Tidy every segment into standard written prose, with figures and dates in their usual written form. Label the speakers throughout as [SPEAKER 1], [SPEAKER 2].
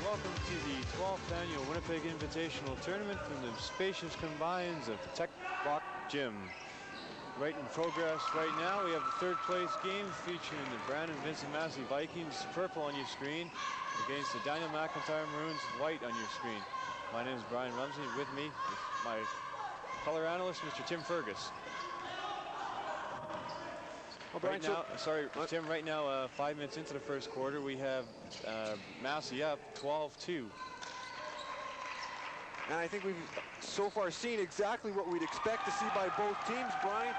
[SPEAKER 1] welcome to the 12th annual Winnipeg Invitational Tournament from the spacious confines of Tech Block Gym. Right in progress right now, we have the third place game featuring the Brandon Vincent Massey Vikings, purple on your screen, against the Daniel McIntyre Maroons, white on your screen. My name is Brian Rumsey. With me is my color analyst, Mr. Tim Fergus. Well, right now, Tim, right now, 5 minutes into the first quarter, we have Massey up 12-2.
[SPEAKER 2] And I think we've so far seen exactly what we'd expect to see by both teams, Brian.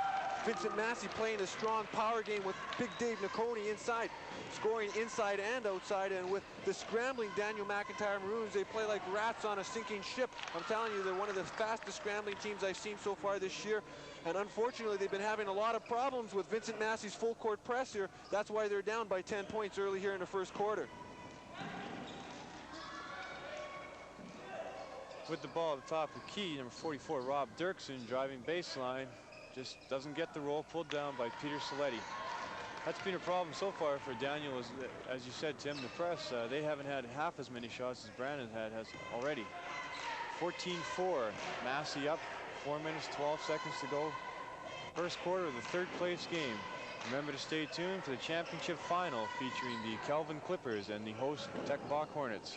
[SPEAKER 2] Vincent Massey playing a strong power game with Big Dave Nakoni inside, scoring inside and outside, and with the scrambling Daniel McIntyre Maroons, they play like rats on a sinking ship. I'm telling you, they're one of the fastest scrambling teams I've seen so far this year, and unfortunately they've been having a lot of problems with Vincent Massey's full court press here. That's why they're down by 10 points early here in the first quarter.
[SPEAKER 1] With the ball at the top of the key, number 44, Rob Dirksen, driving baseline. Just doesn't get the roll, pulled down by Peter Saletti. That's been a problem so far for Daniel, as you said, Tim, the press. They haven't had half as many shots as Brandon has already. 14-4, Massey up, 4 minutes, 12 seconds to go. First quarter of the third place game. Remember to stay tuned for the championship final featuring the Kelvin Clippers and the host Tech Block Hornets.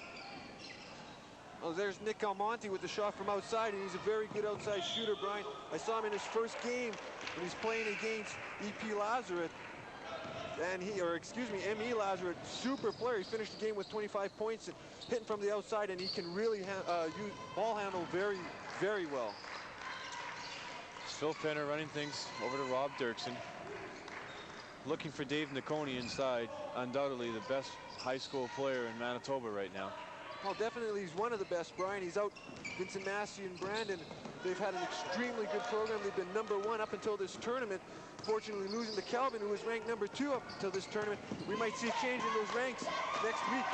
[SPEAKER 2] Oh, there's Nick Almonte with the shot from outside, and he's a very good outside shooter, Brian. I saw him in his first game when he's playing against E.P. Lazarus, and M.E. Lazarus, super player. He finished the game with 25 points and hitting from the outside, and he can really use ball handle very, very well.
[SPEAKER 1] Phil Penner running things over to Rob Dirksen. Looking for Dave Nakoni inside, undoubtedly the best high school player in Manitoba right now.
[SPEAKER 2] Well, definitely he's one of the best, Brian. He's out Vincent Massey and Brandon. They've had an extremely good program. They've been #1 up until this tournament. Fortunately, losing to Kelvin, who was ranked #2 up until this tournament. We might see a change in those ranks next week.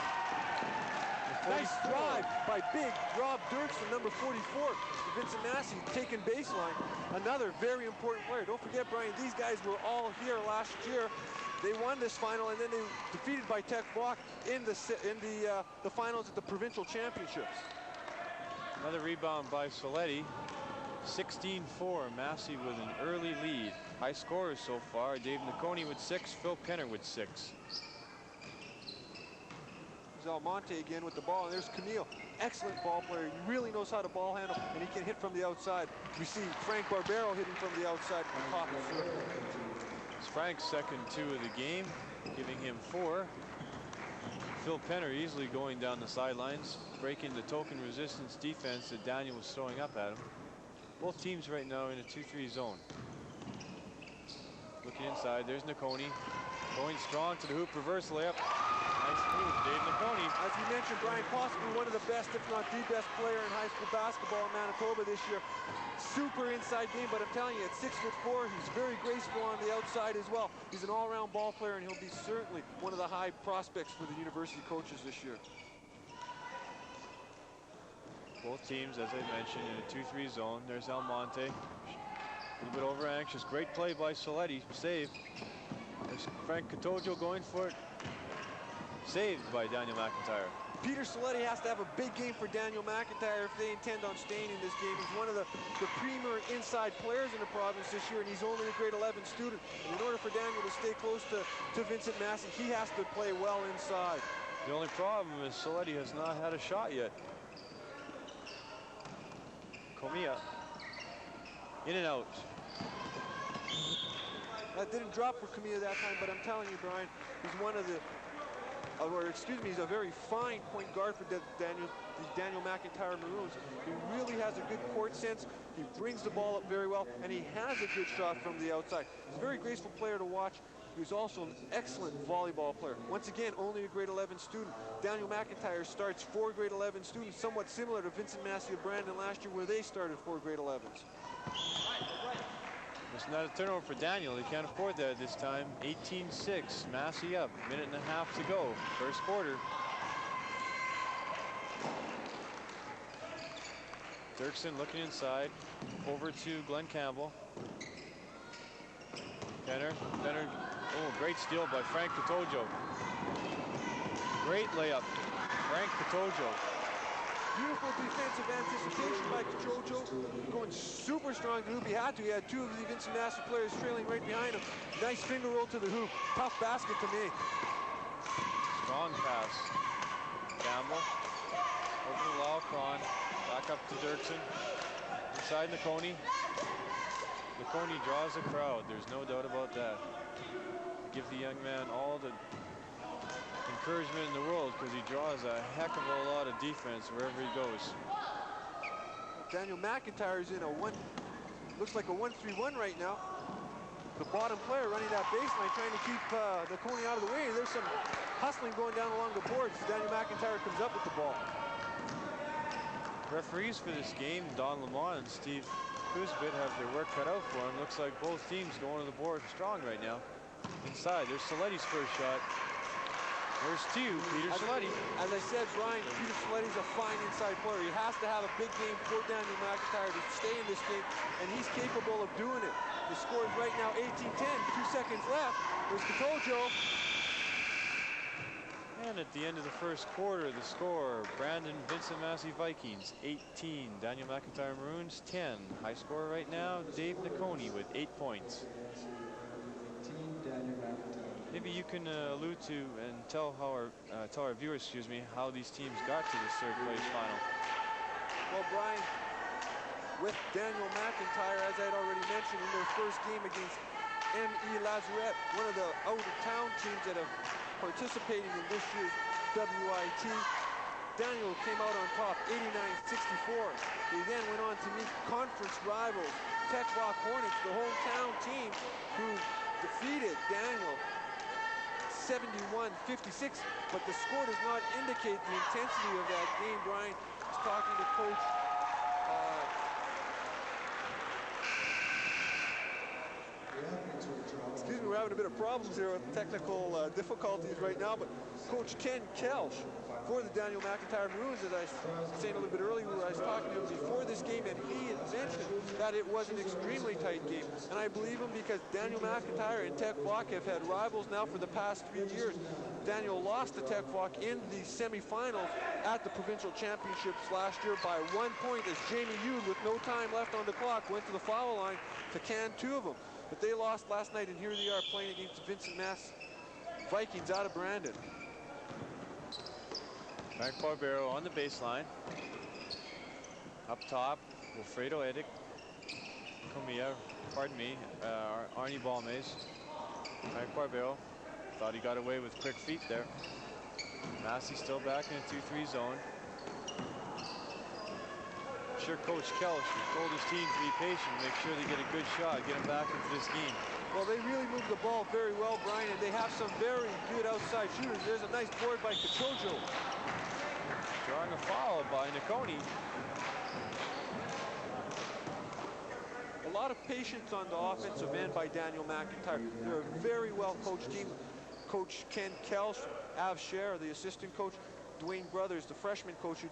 [SPEAKER 2] Nice drive by big Rob Dirksen, number 44. Vincent Massey taking baseline. Another very important player. Don't forget, Brian, these guys were all here last year. They won this final, and then they were defeated by Tech Block in the finals at the provincial championships.
[SPEAKER 1] Another rebound by Saletti. 16-4, Massey with an early lead. High scorers so far, Dave Nakoni with 6, Phil Penner with 6.
[SPEAKER 2] There's Almonte again with the ball, and there's Camille. Excellent ball player. He really knows how to ball handle, and he can hit from the outside. We see Frank Barbero hitting from the outside from the top of the circle.
[SPEAKER 1] It's Frank's second 2 of the game, giving him 4. Phil Penner easily going down the sidelines, breaking the token resistance defense that Daniel was throwing up at him. Both teams right now in a 2-3 zone. Looking inside, there's Nakoni. Going strong to the hoop, reverse layup. Nice move, Dave Nakoni.
[SPEAKER 2] As you mentioned, Brian, possibly one of the best, if not the best player in high school basketball in Manitoba this year. Super inside game, but I'm telling you, at 6'4", he's very graceful on the outside as well. He's an all-around ball player, and he'll be certainly one of the high prospects for the university coaches this year.
[SPEAKER 1] Both teams, as I mentioned, in a 2-3 zone. There's Almonte. A little bit over anxious. Great play by Saletti. Save. There's Frank Catojo going for it. Saved by Daniel McIntyre.
[SPEAKER 2] Peter Saletti has to have a big game for Daniel McIntyre if they intend on staying in this game. He's one of the premier inside players in the province this year, and he's only a grade 11 student. And in order for Daniel to stay close to Vincent Massey, he has to play well inside.
[SPEAKER 1] The only problem is Saletti has not had a shot yet. Comia. In and out.
[SPEAKER 2] That didn't drop for Camilla that time, but I'm telling you, Brian, he's one of the, he's a very fine point guard for the Daniel McIntyre Maroons. He really has a good court sense. He brings the ball up very well, and he has a good shot from the outside. He's a very graceful player to watch. He's also an excellent volleyball player. Once again, only a grade 11 student. Daniel McIntyre starts 4 grade 11 students, somewhat similar to Vincent Massey and Brandon last year, where they started 4 grade 11s.
[SPEAKER 1] It's not a turnover for Daniel. He can't afford that this time. 18-6, Massey up. Minute and a half to go, first quarter. Dirksen looking inside, over to Glenn Campbell. Penner, oh, great steal by Frank Catojo. Great layup. Frank Patojo.
[SPEAKER 2] Beautiful defensive anticipation by Kachocho, going super strong to the hoop. He had to. He had two of the Vincent Massey players trailing right behind him. Nice finger roll to the hoop. Tough basket to make.
[SPEAKER 1] Strong pass. Campbell. Over to Laukron. Back up to Dirksen. Inside Nakoni. Nakoni draws a crowd. There's no doubt about that. Give the young man all the encouragement in the world because he draws a heck of a lot of defense wherever he goes.
[SPEAKER 2] Daniel McIntyre is in a looks like a 1-3-1 right now. The bottom player running that baseline, trying to keep Nakoni out of the way. There's some hustling going down along the boards. Daniel McIntyre comes up with the ball.
[SPEAKER 1] Referees for this game, Don Lamont and Steve Kuzbit, have their work cut out for them. Looks like both teams going to the board strong right now. Inside, there's Soletti's first shot. There's two, Peter Soletti.
[SPEAKER 2] As I said, Brian, Peter Soletti's a fine inside player. He has to have a big game for Daniel McIntyre to stay in this game, and he's capable of doing it. The score is right now 18-10, 2 seconds left. There's Patojo.
[SPEAKER 1] And at the end of the first quarter, the score, Brandon Vincent Massey Vikings 18, Daniel McIntyre Maroons 10. High score right now, Dave Nakoni with 8 points. Maybe you can allude to and tell our viewers, how these teams got to this third place final.
[SPEAKER 2] Well, Brian, with Daniel McIntyre, as I had already mentioned, in their first game against M.E. Lazarette, one of the out-of-town teams that have participating in this year's WIT. Daniel came out on top, 89-64. They then went on to meet conference rivals, Tech Rock Hornets, the hometown team, who defeated Daniel 71-56, but the score does not indicate the intensity of that game. Brian was talking to Coach excuse me, we're having a bit of problems here with technical difficulties right now, but Coach Ken Kelsch for the Daniel McIntyre Maroons, as I was saying a little bit earlier, I was talking to him before this game, and he had mentioned that it was an extremely tight game. And I believe him because Daniel McIntyre and Tech Block have had rivals now for the past 3 years. Daniel lost to Tech Block in the semifinals at the provincial championships last year by 1 point as Jamie Yude, with no time left on the clock, went to the foul line to can two of them. But they lost last night, and here they are playing against the Vincent Massey Vikings out of Brandon.
[SPEAKER 1] Frank Barbero on the baseline. Up top, Wilfredo Edick. Arnie Balmaze. Frank Barbero thought he got away with quick feet there. Massey still back in a 2-3 zone. I'm sure Coach Kelsch told his team to be patient, make sure they get a good shot, get them back into this game.
[SPEAKER 2] Well, they really moved the ball very well, Brian, and they have some very good outside shooters. There's a nice board by Kachojo.
[SPEAKER 1] Drawing a foul by Nakoni.
[SPEAKER 2] A lot of patience on the offensive end by Daniel McIntyre. They're a very well-coached team. Coach Ken Kelsch, Av Scher, the assistant coach, Dwayne Brothers, the freshman coach,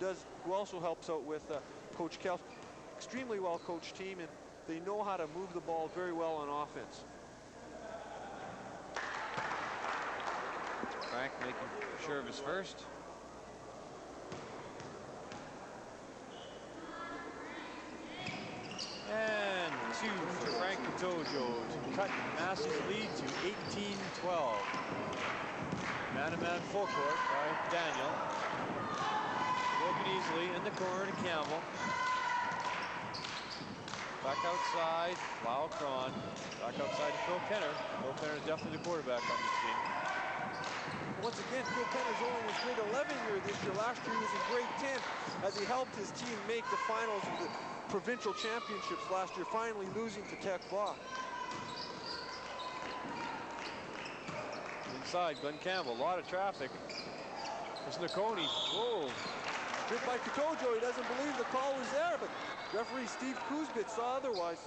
[SPEAKER 2] who also helps out with Coach Kelsch. Extremely well-coached team, and they know how to move the ball very well on offense.
[SPEAKER 1] Frank making sure of his first. And two for Frank Patojo to cut Massey's lead to 18-12. Man-to-man full court by Daniel. Broken easily in the corner to Campbell. Back outside, Laukron. Back outside to Phil Penner. Phil Penner is definitely the quarterback on this team.
[SPEAKER 2] Once again, Phil Penner's only in his grade 11 year this year. Last year he was in grade 10 as he helped his team make the finals of the provincial championships last year, finally losing to Tech Block.
[SPEAKER 1] Inside, Glenn Campbell, a lot of traffic. There's Nakoni. Whoa.
[SPEAKER 2] Good by Kachojo. He doesn't believe the call was there, but referee Steve Kuzbit saw otherwise.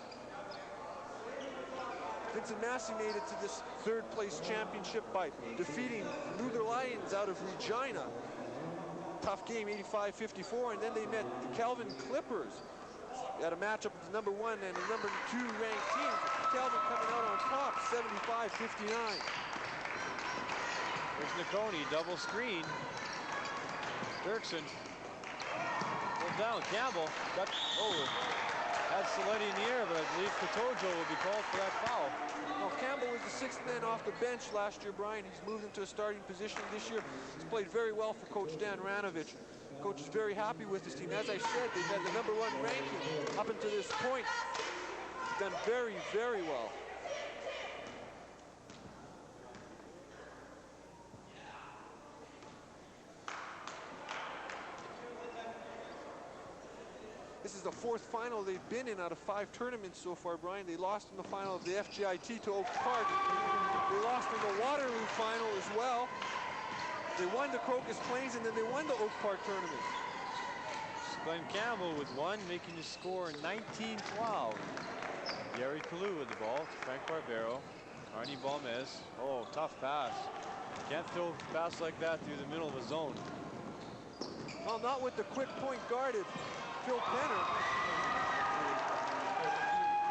[SPEAKER 2] Vincent Massey made it to this third-place championship by defeating Luther Lions out of Regina. Tough game, 85-54, and then they met the Calvin Clippers at a matchup of the #1 and the #2 ranked teams. Calvin coming out on top, 75-59.
[SPEAKER 1] There's Nakoni, double screen. Dirksen pulled down. Campbell got had Saletti in the air, but I believe Katojo will be called for that foul.
[SPEAKER 2] Well, Campbell was the 6th man off the bench last year, Brian. He's moved into a starting position this year. He's played very well for Coach Dan Ranovich. Coach is very happy with his team. As I said, they've had the #1 ranking up until this point. He's done very, very well. This is the 4th final they've been in out of 5 tournaments so far, Brian. They lost in the final of the FGIT to Oak Park. They lost in the Waterloo final as well. They won the Crocus Plains, and then they won the Oak Park tournament.
[SPEAKER 1] Glenn Campbell with 1, making the score 19-12. Gary Kalu with the ball to Frank Barbero. Arnie Balmez. Oh, tough pass. Can't throw a pass like that through the middle of the zone.
[SPEAKER 2] Well, not with the quick point guarded Phil Penner.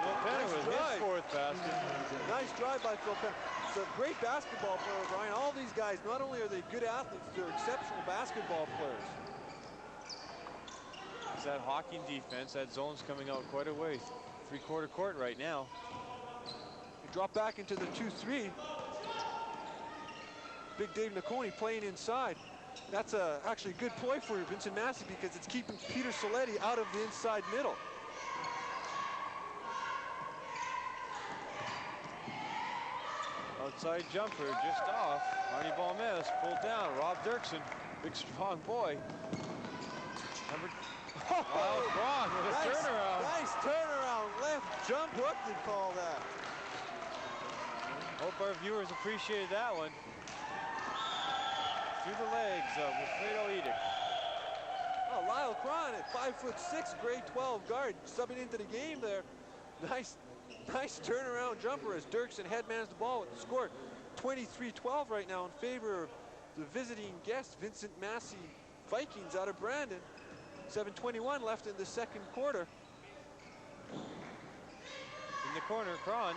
[SPEAKER 1] Phil Penner with his 4th basket.
[SPEAKER 2] Nice drive by Phil Penner. It's a great basketball player, Brian. All these guys, not only are they good athletes, they're exceptional basketball players.
[SPEAKER 1] It's that Hawking defense. That zone's coming out quite a way. 3/4 court right now.
[SPEAKER 2] They drop back into the 2-3. Big Dave Nacconi playing inside. That's actually a good ploy for Vincent Massey because it's keeping Peter Saletti out of the inside middle.
[SPEAKER 1] Outside jumper just off. Arnie Balmez pulled down. Rob Dirksen, big strong boy. Wow, Braun with a turnaround.
[SPEAKER 2] Nice turnaround. Left jump hook, they call that.
[SPEAKER 1] Hope our viewers appreciated that one. Through the legs of Wilfredo Edic.
[SPEAKER 2] Oh, Lyle Cron at 5'6", grade 12 guard, subbing into the game there. Nice turnaround jumper as Dirksen headmans the ball with the score 23-12 right now in favor of the visiting guest, Vincent Massey Vikings out of Brandon. 7:21 left in the 2nd quarter.
[SPEAKER 1] In the corner, Cron.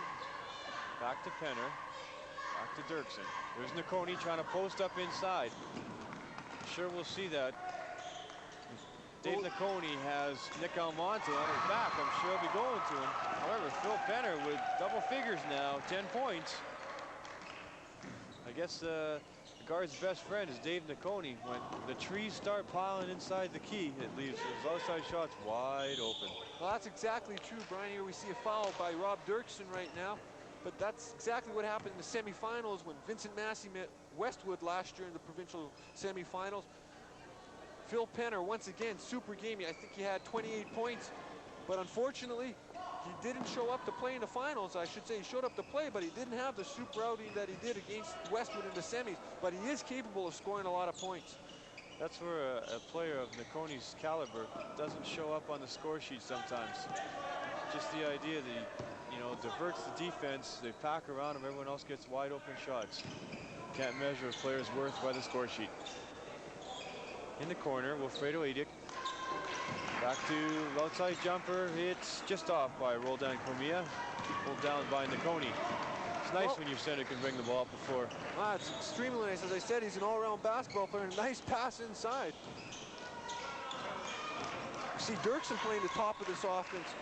[SPEAKER 1] Back to Penner. Back to Dirksen. There's Nacconi trying to post up inside. Sure we'll see that. Dave Nacconi has Nick Almonte on his back. I'm sure he'll be going to him. However, Phil Penner with double figures now, 10 points. I guess the guard's best friend is Dave Nacconi. When the trees start piling inside the key, it leaves those outside shots wide open.
[SPEAKER 2] Well, that's exactly true, Brian. Here we see a foul by Rob Dirksen right now. But that's exactly what happened in the semifinals when Vincent Massey met Westwood last year in the provincial semifinals. Phil Penner, once again, super gamey. I think he had 28 points, but unfortunately, he didn't show up to play in the finals. I should say he showed up to play, but he didn't have the super outing that he did against Westwood in the semis. But he is capable of scoring a lot of points.
[SPEAKER 1] That's where a player of Nacconi's caliber doesn't show up on the score sheet sometimes. Just the idea that he, diverts the defense. They pack around him. Everyone else gets wide open shots. Can't measure a player's worth by the score sheet. In the corner, Wilfredo Edic. Back to outside jumper. It's just off by Roldan Cormilla. Pulled down by Nacconi. It's nice when your center can bring the ball up before.
[SPEAKER 2] It's extremely nice. As I said, he's an all-around basketball player. Nice pass inside. You see Dirksen playing the top of this offense.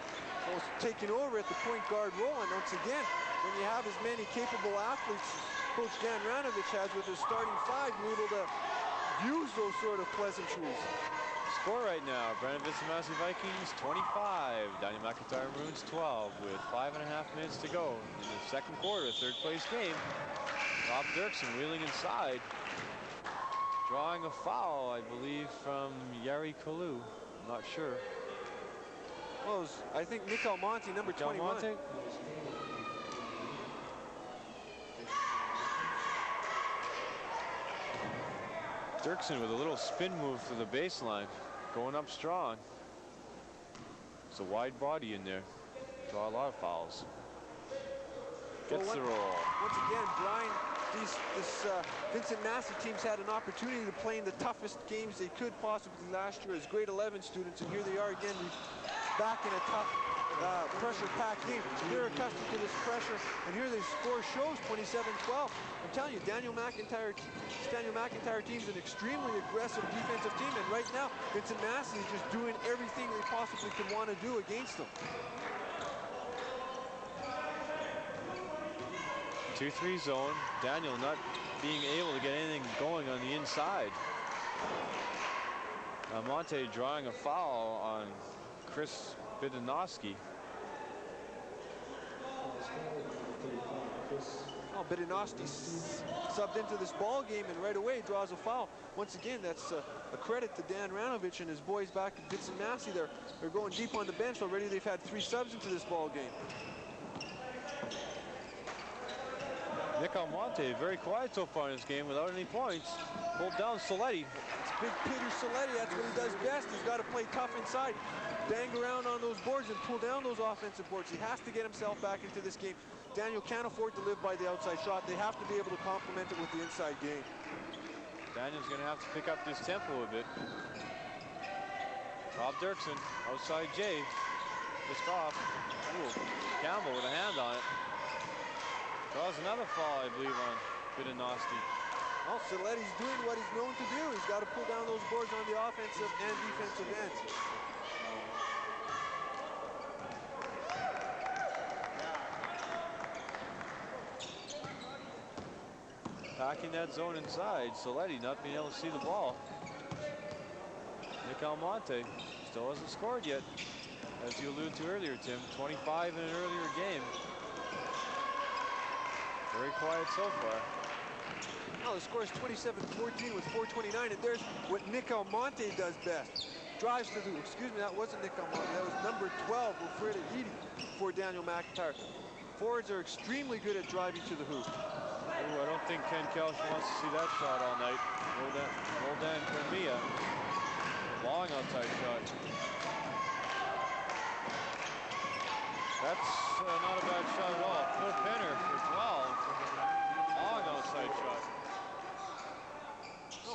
[SPEAKER 2] Almost taking over at the point guard role. And once again, when you have as many capable athletes Coach Dan Ranovich has with his starting 5, you're able to use those sort of pleasantries.
[SPEAKER 1] Score right now, Brandon Vincent Massey Vikings 25, Daniel McIntyre Maroons 12 with 5.5 minutes to go in the 2nd quarter, 3rd place game. Rob Dirksen wheeling inside, drawing a foul, I believe, from Yari Kalu. I'm not sure.
[SPEAKER 2] Well, I think Nick Almonte, number 21.
[SPEAKER 1] Almonte? Dirksen with a little spin move to the baseline, going up strong. It's a wide body in there. Draw a lot of fouls. Gets the roll.
[SPEAKER 2] Once again, Brian, this Vincent Massey team's had an opportunity to play in the toughest games they could possibly last year as grade 11 students, and here they are again back in a tough pressure-packed game. They're accustomed to this pressure, and here the score shows 27-12. I'm telling you, Daniel McIntyre team's an extremely aggressive defensive team, and right now, Vincent Massey is just doing everything they possibly could want to do against them.
[SPEAKER 1] 2-3 zone. Daniel not being able to get anything going on the inside. Monte drawing a foul on Chris Bidanowski.
[SPEAKER 2] Oh, Bidanowski subbed into this ball game and right away draws a foul. Once again, that's a credit to Dan Ranovich and his boys back at Vincent Massey. They're going deep on the bench already. They've had 3 subs into this ball game.
[SPEAKER 1] Nick Almonte very quiet so far in this game without any points. Pulled down Soletti.
[SPEAKER 2] It's big Peter Soletti. That's what he does best. He's got to play tough inside, bang around on those boards and pull down those offensive boards. He has to get himself back into this game. Daniel can't afford to live by the outside shot. They have to be able to complement it with the inside game.
[SPEAKER 1] Daniel's going to have to pick up this tempo a bit. Rob Dirksen, outside Jay. Just off. Ooh, Campbell with a hand on it. Draws another foul, I believe, on Bidanowski.
[SPEAKER 2] Well, Soletti's doing what he's known to do. He's got to pull down those boards on the offensive and defensive ends.
[SPEAKER 1] Packing that zone inside. Soletti not being able to see the ball. Nick Almonte still hasn't scored yet, as you alluded to earlier, Tim. 25 in an earlier game. Very quiet so far.
[SPEAKER 2] Well, the score is 27-14 with 4:29, and there's what Nick Almonte does best. Drives to the, excuse me, that wasn't Nick Almonte, that was number 12, Wilfredo Eady, for Daniel McIntyre. Forwards are extremely good at driving to the hoop.
[SPEAKER 1] Ooh, I don't think Ken Kelch wants to see that shot all night. Roldan Cormia. Long outside shot. That's not a bad shot at all. Phil Penner for 12. Long outside shot.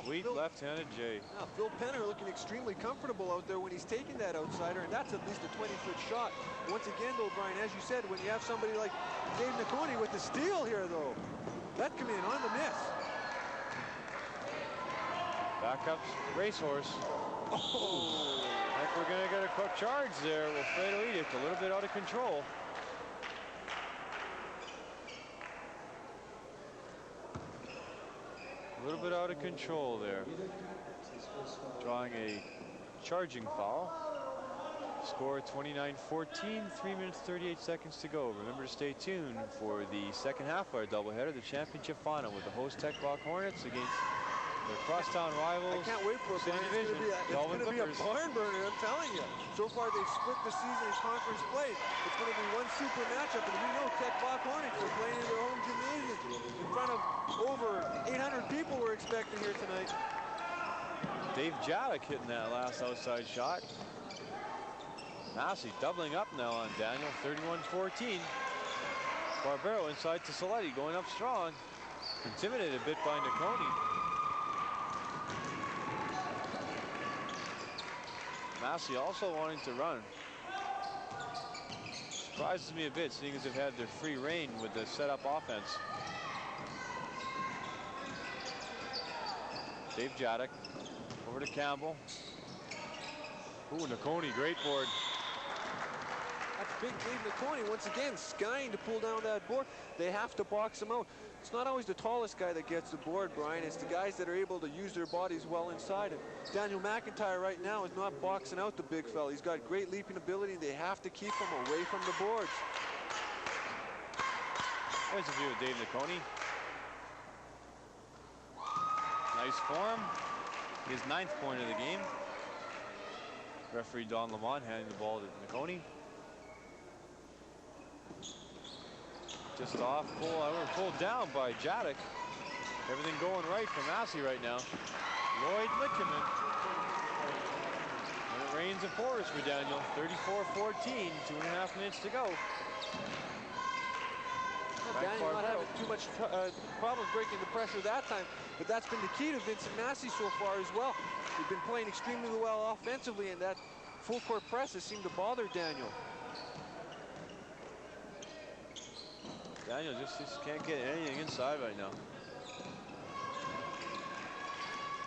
[SPEAKER 1] Sweet left-handed J.
[SPEAKER 2] Now, Phil Penner looking extremely comfortable out there when he's taking that outsider, and that's at least a 20-foot shot. Once again, though, Brian, as you said, when you have somebody like Dave Nakoni with the steal here, though, that come in on the miss.
[SPEAKER 1] Back up Racehorse. Oh, I think we're going to get a quick charge there. Wilfredo Eady, a little bit out of control. A little bit out of control there. Drawing a charging foul. Score 29-14, 3 minutes 38 seconds to go. Remember to stay tuned for the second half of our doubleheader, the championship final with the host Tech Block Hornets against their crosstown rivals.
[SPEAKER 2] I can't wait for it, Brian. It's going to be a barn burner, I'm telling you. So far, they've split the season in conference play. It's going to be one super matchup, and we know Tech Block Hornets are playing in their home gymnasium in front of over 800 people we're expecting here tonight.
[SPEAKER 1] Dave Jadek hitting that last outside shot. Massey doubling up now on Daniel, 31-14. Barbero inside to Soletti, going up strong. Intimidated a bit by Nakoni. Massey also wanting to run. Surprises me a bit, seeing as they've had their free reign with the setup offense. Dave Jadek over to Campbell. Ooh, Nakoni, great board.
[SPEAKER 2] That's big Dave Nakoni once again skying to pull down that board. They have to box him out. It's not always the tallest guy that gets the board, Brian. It's the guys that are able to use their bodies well inside. And Daniel McIntyre right now is not boxing out the big fella. He's got great leaping ability, and they have to keep him away from the boards.
[SPEAKER 1] There's a view of Dave Nakoni. Nice form. His 9th point of the game. Referee Don Lamont handing the ball to Nakoni. Just off, pulled down by Jadek. Everything going right for Massey right now. Lloyd Litkeman. And it rains and pours for Daniel. 34-14, 2.5 minutes to go.
[SPEAKER 2] Daniel not having too much problems breaking the pressure that time, but that's been the key to Vincent Massey so far as well. They've been playing extremely well offensively, and that full court press has seemed to bother Daniel.
[SPEAKER 1] Daniel just can't get anything inside right now.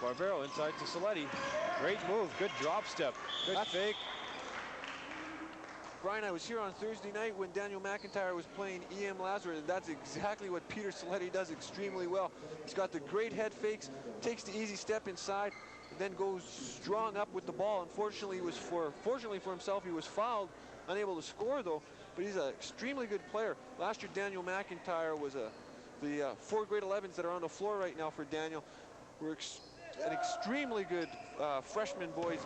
[SPEAKER 1] Barbero inside to Saletti. Great move, good drop step, good fake.
[SPEAKER 2] Brian, I was here on Thursday night when Daniel McIntyre was playing E.M. Lazarus, and that's exactly what Peter Saletti does extremely well. He's got the great head fakes, takes the easy step inside, and then goes strong up with the ball. Unfortunately, fortunately for himself, he was fouled, unable to score though, but he's an extremely good player. Last year, Daniel McIntyre was the 4 grade 11s that are on the floor right now for Daniel were an extremely good freshman boys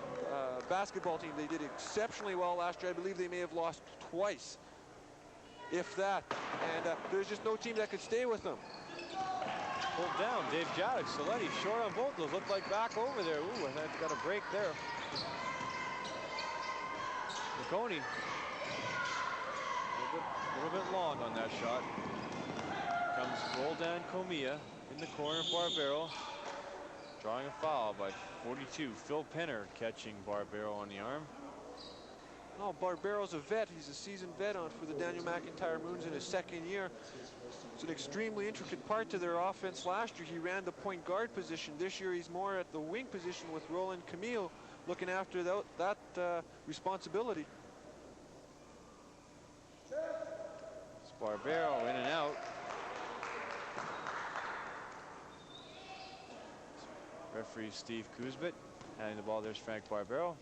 [SPEAKER 2] basketball team. They did exceptionally well last year. I believe they may have lost twice, if that. And there's just no team that could stay with them.
[SPEAKER 1] Pulled down, Dave Jadek, Saletti short on both those. Looked like back over there. Ooh, I've got a break there. McConey, a little bit long on that shot. Comes Roldan Comia in the corner, Barbero. Drawing a foul by 42. Phil Penner catching Barbero on the arm.
[SPEAKER 2] Oh, Barbero's a vet. He's a seasoned vet for the Daniel McIntyre Moons in his second year. It's an extremely intricate part to their offense. Last year, he ran the point guard position. This year, he's more at the wing position with Roland Camille looking after that responsibility.
[SPEAKER 1] It's Barbero in and out. Referee Steve Kuzbit handing the ball. There's Frank Barbero.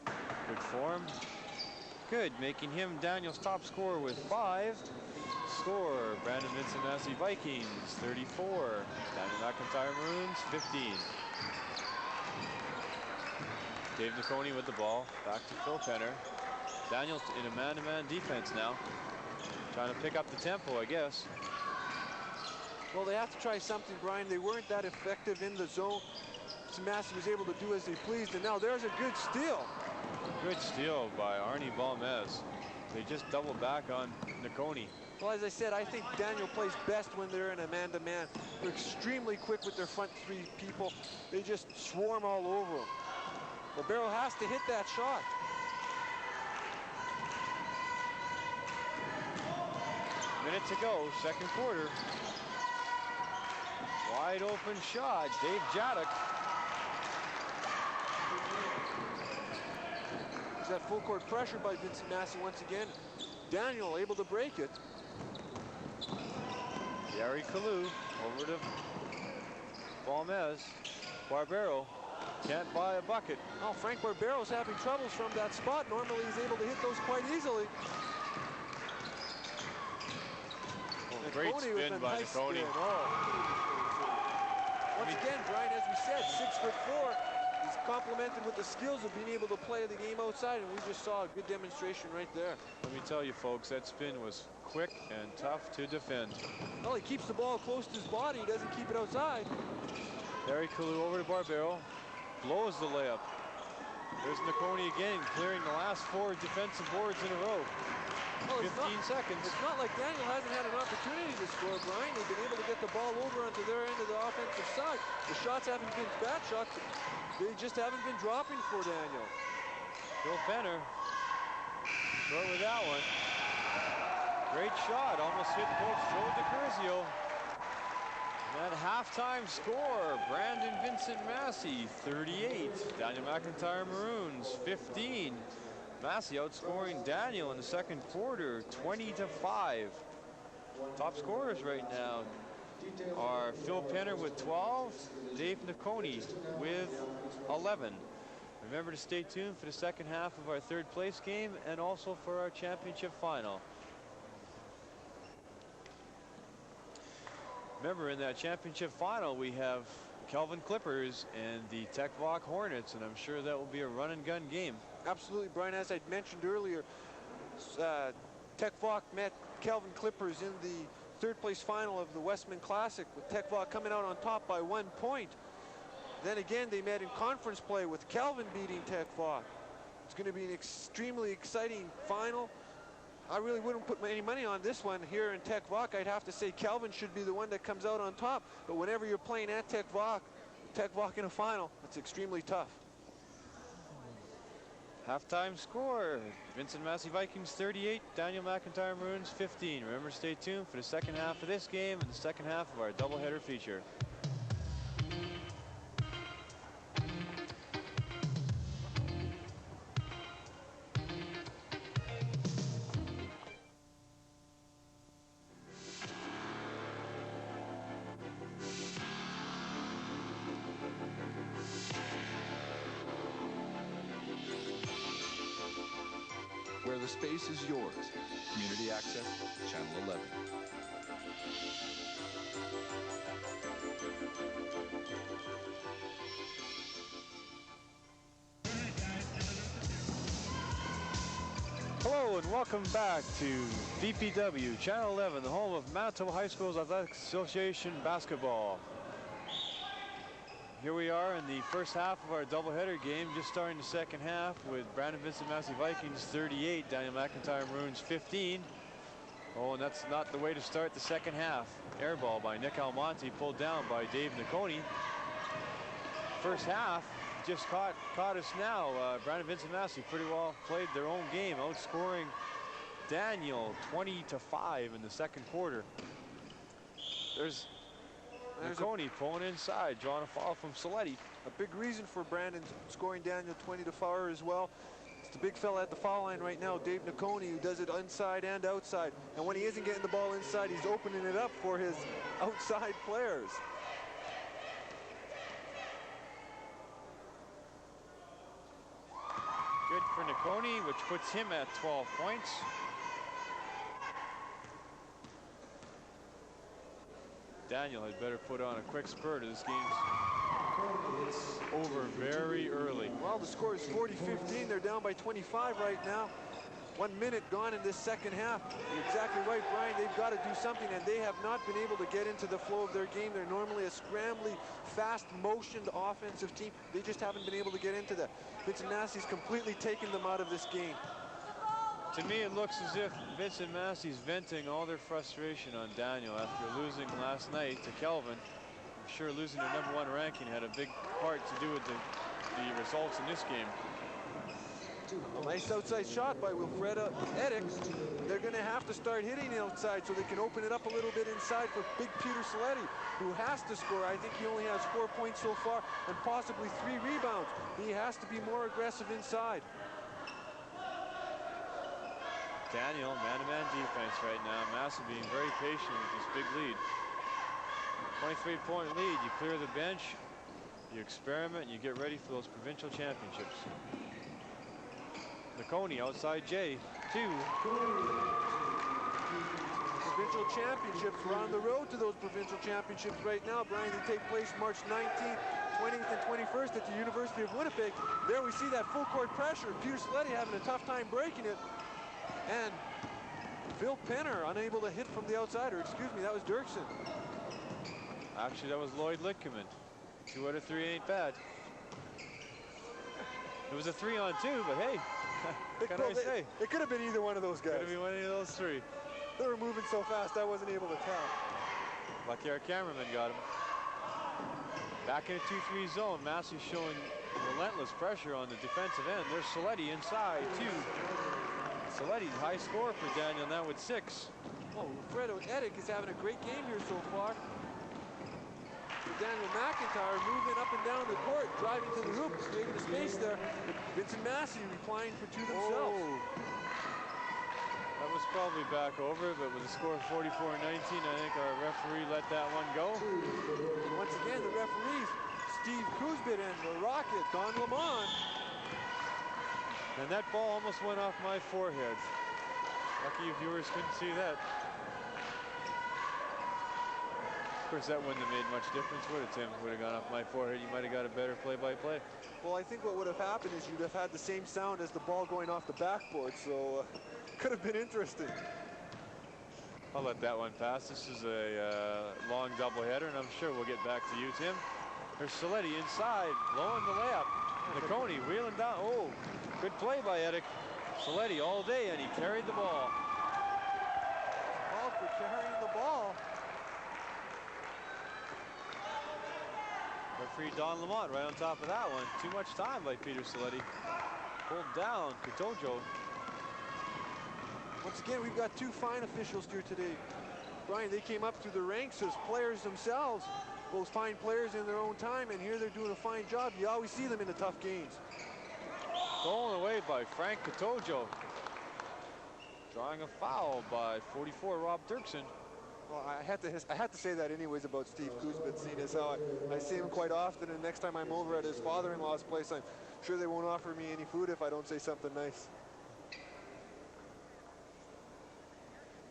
[SPEAKER 1] Good form. Good, making him Daniel's top scorer with 5. Score, Brandon Vincent Massey Vikings, 34. Daniel McIntyre Maroons, 15. Dave McConey with the ball. Back to Phil Penner. Daniel's in a man-to-man defense now. Trying to pick up the tempo, I guess.
[SPEAKER 2] Well, they have to try something, Brian. They weren't that effective in the zone. Massey was able to do as he pleased, and now there's a good steal.
[SPEAKER 1] Good steal by Arnie Balmez. They just double back on Nakoni.
[SPEAKER 2] Well, as I said, I think Daniel plays best when they're in a man-to-man. They're extremely quick with their front 3 people. They just swarm all over them. Barbero has to hit that shot.
[SPEAKER 1] Minute to go, second quarter. Wide open shot, Dave Jadek.
[SPEAKER 2] There's that full court pressure by Vincent Massey once again. Daniel able to break it.
[SPEAKER 1] Gary Kalu over to Balmez. Barbero can't buy a bucket.
[SPEAKER 2] Oh, Frank Barbero's having troubles from that spot. Normally he's able to hit those quite easily.
[SPEAKER 1] Well, great spin by Nakoni.
[SPEAKER 2] Once again, Brian, as we said, 6'4". He's complemented with the skills of being able to play the game outside, and we just saw a good demonstration right there.
[SPEAKER 1] Let me tell you, folks, that spin was quick and tough to defend.
[SPEAKER 2] Well, he keeps the ball close to his body. He doesn't keep it outside.
[SPEAKER 1] Gary Kalu over to Barbero. Blows the layup. There's Nakoni again, clearing the last 4 defensive boards in a row.
[SPEAKER 2] Well,
[SPEAKER 1] 15 seconds.
[SPEAKER 2] It's not like Daniel hasn't had an opportunity to score, Brian. They've been able to get the ball over onto their end of the offensive side. The shots haven't been bad shots. They just haven't been dropping for Daniel.
[SPEAKER 1] Phil Penner. Short with that one. Great shot. Almost hit Coach Joe DiCurzio. That halftime score, Brandon Vincent Massey, 38. Daniel McIntyre Maroons, 15. Massey outscoring Daniel in the second quarter, 20-5. Top scorers right now are Phil Penner with 12, Dave Nakoni with 11. Remember to stay tuned for the second half of our third place game and also for our championship final. Remember, in that championship final, we have Kelvin Clippers and the Tech Voc Hornets, and I'm sure that will be a run and gun game.
[SPEAKER 2] Absolutely, Brian. As I mentioned earlier, Tech Voc met Kelvin Clippers in the third place final of the Westman Classic, with Tech Voc coming out on top by 1 point. Then again, they met in conference play with Kelvin beating Tech Voc. It's going to be an extremely exciting final. I really wouldn't put any money on this one here in Tech Voc. I'd have to say Kelvin should be the one that comes out on top. But whenever you're playing at Tech Voc in a final, it's extremely tough.
[SPEAKER 1] Halftime score, Vincent Massey Vikings 38, Daniel McIntyre Maroons 15. Remember, stay tuned for the second half of this game and the second half of our doubleheader feature.
[SPEAKER 3] Where the space is yours. Community Access, Channel 11.
[SPEAKER 1] Hello and welcome back to VPW, Channel 11, the home of Manitoba High Schools Athletic Association basketball. Here we are in the first half of our doubleheader game, just starting the second half with Brandon Vincent Massey Vikings 38, Daniel McIntyre Maroons 15. Oh, and that's not the way to start the second half. Air ball by Nick Almonte, pulled down by Dave Nicconi. First half just caught us now. Brandon Vincent Massey pretty well played their own game, outscoring Daniel 20-5 in the second quarter. There's Nicconi pulling inside, drawing a foul from Saletti.
[SPEAKER 2] A big reason for Brandon scoring Daniel 20-4 as well. It's the big fella at the foul line right now, Dave Nicconi, who does it inside and outside. And when he isn't getting the ball inside, he's opening it up for his outside players.
[SPEAKER 1] Good for Nicconi, which puts him at 12 points. Daniel had better put on a quick spurt as this game's over very early.
[SPEAKER 2] Well, the score is 40-15. They're down by 25 right now. 1 minute gone in this second half. You're exactly right, Brian. They've got to do something, and they have not been able to get into the flow of their game. They're normally a scrambly, fast-motioned offensive team. They just haven't been able to get into that. Vincent Massey's completely taken them out of this game.
[SPEAKER 1] To me, it looks as if Vincent Massey's venting all their frustration on Daniel after losing last night to Kelvin. I'm sure losing their #1 ranking had a big part to do with the results in this game.
[SPEAKER 2] A nice outside shot by Wilfreda Edick. They're going to have to start hitting outside so they can open it up a little bit inside for big Peter Saletti, who has to score. I think he only has 4 points so far and possibly 3 rebounds. He has to be more aggressive inside.
[SPEAKER 1] Daniel, man-to-man defense right now. Massey being very patient with this big lead. 23-point lead. You clear the bench, you experiment, and you get ready for those provincial championships. Nicconi outside Jay, 2.
[SPEAKER 2] Provincial championships. We're on the road to those provincial championships right now, Brian. They take place March 19th, 20th, and 21st at the University of Winnipeg. There we see that full court pressure. Peter Saletti having a tough time breaking it. And Phil Penner unable to hit from the outside, or excuse me, that was Dirksen.
[SPEAKER 1] Actually, that was Lloyd Littkeman. 2 out of 3 ain't bad. It was a 3-on-2, but hey, what can I say?
[SPEAKER 2] It could have been either one of those guys.
[SPEAKER 1] Could have been one of those 3.
[SPEAKER 2] They were moving so fast, I wasn't able to tell.
[SPEAKER 1] Lucky our cameraman got him. Back in a 2-3 zone, Massey showing relentless pressure on the defensive end. There's Saletti inside, 2. Saletti, high score for Daniel now with 6.
[SPEAKER 2] Oh, Fredo Edick is having a great game here so far. Daniel McIntyre moving up and down the court, driving to the hoop, creating a space there. Vincent Massey replying for 2 themselves.
[SPEAKER 1] Oh. That was probably back over, but with a score of 44-19, I think our referee let that one go.
[SPEAKER 2] And once again, the referees, Steve Kuzbit and the Rocket, Don Lamont.
[SPEAKER 1] And that ball almost went off my forehead. Lucky you viewers couldn't see that. Of course, that wouldn't have made much difference, would it, Tim? Would have gone off my forehead. You might have got a better play-by-play.
[SPEAKER 2] Well, I think what would have happened is you'd have had the same sound as the ball going off the backboard, so could have been interesting.
[SPEAKER 1] I'll let that one pass. This is a long doubleheader, and I'm sure we'll get back to you, Tim. There's Saletti inside, blowing the layup. Nicconi wheeling down. Oh, good play by Edick. Saletti all day, and he carried the ball.
[SPEAKER 2] Ball for carrying the ball.
[SPEAKER 1] Referee Don Lamont right on top of that one. Too much time by Peter Saletti. pulled down. Katojo.
[SPEAKER 2] Once again, we've got two fine officials here today. Brian, they came up through the ranks as players themselves, both fine players in their own time, and here they're doing a fine job. You always see them in the tough games.
[SPEAKER 1] Stolen away by Frank Katojo. Drawing a foul by 44, Rob Dirksen.
[SPEAKER 2] Well, I had to say that anyways about Steve Kuzbit, seeing as how I see him quite often, and next time I'm over at his father-in-law's place, I'm sure they won't offer me any food if I don't say something nice.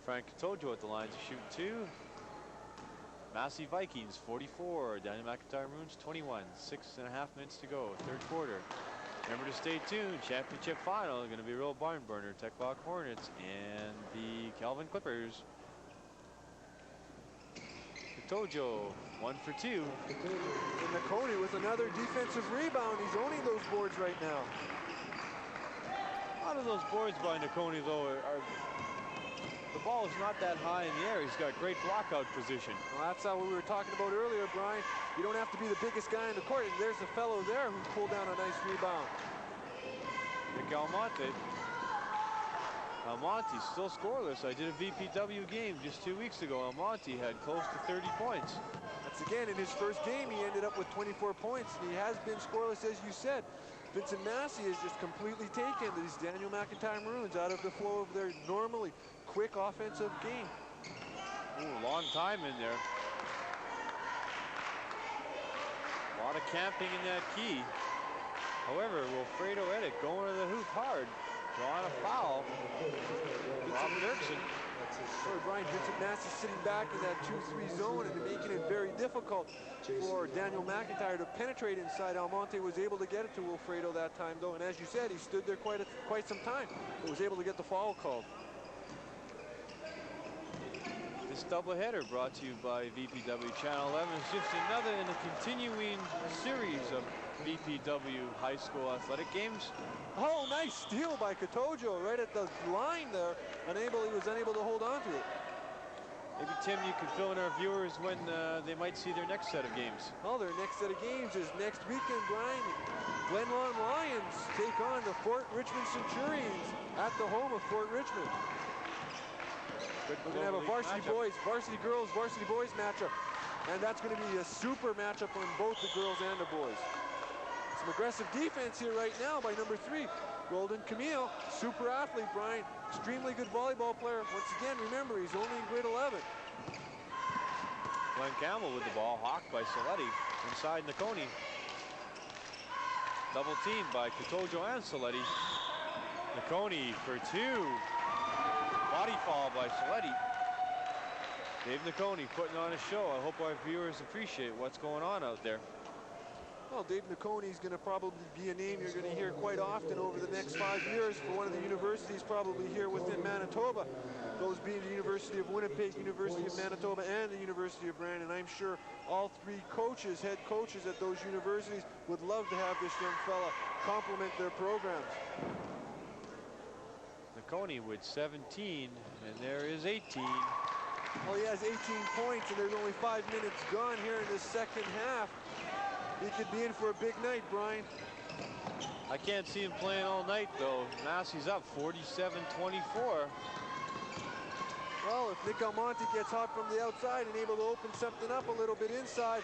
[SPEAKER 1] Frank Katojo at the line to shoot 2. Massey Vikings 44, Daniel McIntyre Maroons 21. 6.5 minutes to go, third quarter. Remember to stay tuned. Championship final going to be a real barn burner. Tech Block Hornets and the Calvin Clippers. Katojo 1 for 2.
[SPEAKER 2] And Nakoni with another defensive rebound. He's owning those boards right now.
[SPEAKER 1] A lot of those boards by Nakoni though are the ball is not that high in the air. He's got great blockout position.
[SPEAKER 2] Well, that's what we were talking about earlier, Brian. You don't have to be the biggest guy in the court. And there's a fellow there who pulled down a nice rebound.
[SPEAKER 1] Nick Almonte. Almonte still scoreless. I did a VPW game just 2 weeks ago. Almonte had close to 30 points.
[SPEAKER 2] That's again in his first game. He ended up with 24 points, and he has been scoreless, as you said. Vincent Massey has just completely taken these Daniel McIntyre Maroons out of the flow of their normally quick offensive game.
[SPEAKER 1] Ooh, long time in there. A lot of camping in that key. However, Wilfredo Edick going to the hoop hard. Drawing a foul. Rob Dirksen.
[SPEAKER 2] Sorry, Brian, Vincent Massey sitting back in that 2-3 zone and making it very difficult for Daniel McIntyre to penetrate inside. Almonte was able to get it to Wilfredo that time, though, and as you said, he stood there quite some time, but was able to get the foul called.
[SPEAKER 1] This doubleheader brought to you by VPW Channel 11 is just another in the continuing series of VPW high school athletic games.
[SPEAKER 2] Oh, nice steal by Katojo right at the line there. He was unable to hold on to it.
[SPEAKER 1] Maybe, Tim, you could fill in our viewers when they might see their next set of games.
[SPEAKER 2] Well, their next set of games is next weekend, Brian. Glenlawn Lions take on the Fort Richmond Centurions at the home of Fort Richmond. We're going to have a varsity girls, varsity boys matchup. And that's going to be a super matchup on both the girls and the boys. Some aggressive defense here right now by number 3, Golden Camille. Super athlete, Brian. Extremely good volleyball player. Once again, remember, he's only in grade 11.
[SPEAKER 1] Glenn Campbell with the ball, hawked by Soletti. Inside Nakoni. Double teamed by Katojo and Soletti. Nakoni for 2. Body foul by Soletti. Dave Nakoni putting on a show. I hope our viewers appreciate what's going on out there.
[SPEAKER 2] Well, Dave Nakoni is going to probably be a name you're going to hear quite often over the next 5 years for one of the universities probably here within Manitoba. Those being the University of Winnipeg, University of Manitoba, and the University of Brandon. I'm sure all 3 coaches, head coaches at those universities would love to have this young fella complement their programs.
[SPEAKER 1] Nakoni with 17, and there is 18.
[SPEAKER 2] Well, he has 18 points, and there's only 5 minutes gone here in the second half. He could be in for a big night, Brian.
[SPEAKER 1] I can't see him playing all night, though. Massey's up 47-24.
[SPEAKER 2] Well, if Nick Almonte gets hot from the outside and able to open something up a little bit inside,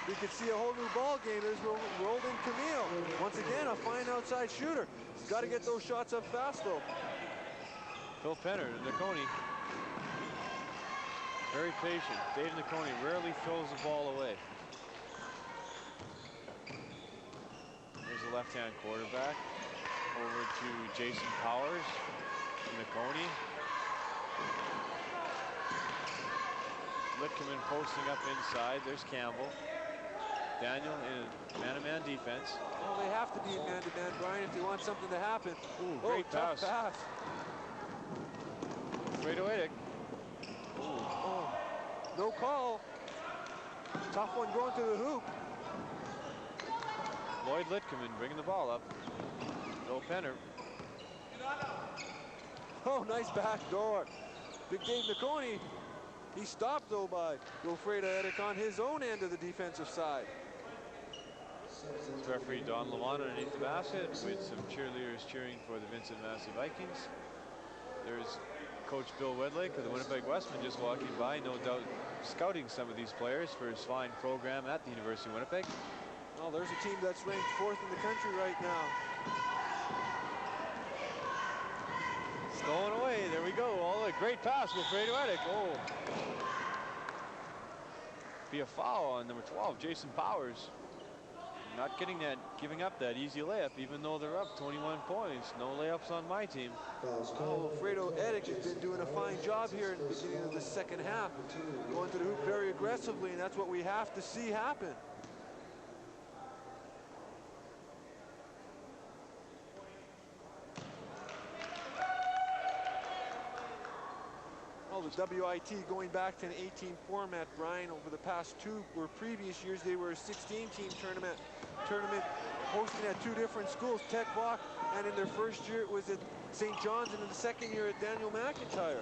[SPEAKER 2] we could see a whole new ball game. There's Roldan Camille. Once again, a fine outside shooter. He's got to get those shots up fast, though.
[SPEAKER 1] Phil Penner, Nakoni. Very patient. Dave Nakoni rarely throws the ball away. There's the left-hand quarterback. Over to Jason Powers. Nakoni. Litkeman posting up inside. There's Campbell. Daniel in man-to-man defense.
[SPEAKER 2] Well, they have to be in man-to-man, Brian, if they want something to happen.
[SPEAKER 1] Ooh, great pass.
[SPEAKER 2] Tough pass.
[SPEAKER 1] Fredo Edick.
[SPEAKER 2] Oh, no call. Tough one going to the hoop.
[SPEAKER 1] Lloyd Litkeman bringing the ball up. Phil Penner.
[SPEAKER 2] Oh, nice back door. Big Dave Nakoni. He stopped, though, by Wilfredo Edick on his own end of the defensive side.
[SPEAKER 1] It's referee Don Lamont underneath the basket with some cheerleaders cheering for the Vincent Massey Vikings. There's Coach Bill Wedlake of the Winnipeg Westmen just walking by, no doubt scouting some of these players for his fine program at the University of Winnipeg.
[SPEAKER 2] Well, there's a team that's ranked 4th in the country right now.
[SPEAKER 1] Stolen away, there we go. Oh, a great pass, Wilfredo Edick. Oh. Be a foul on number 12, Jason Powers. Not giving up that easy layup, even though they're up 21 points. No layups on my team.
[SPEAKER 2] Oh, Wilfredo Edick has been doing a fine job here in the beginning of the second half. Going to the hoop very aggressively, and that's what we have to see happen. Well, the WIT going back to an 18 format, Brian. Over the past previous years, they were a 16-team tournament hosting at 2 different schools, Tech Block, and in their first year it was at St. John's, and in the second year at Daniel McIntyre.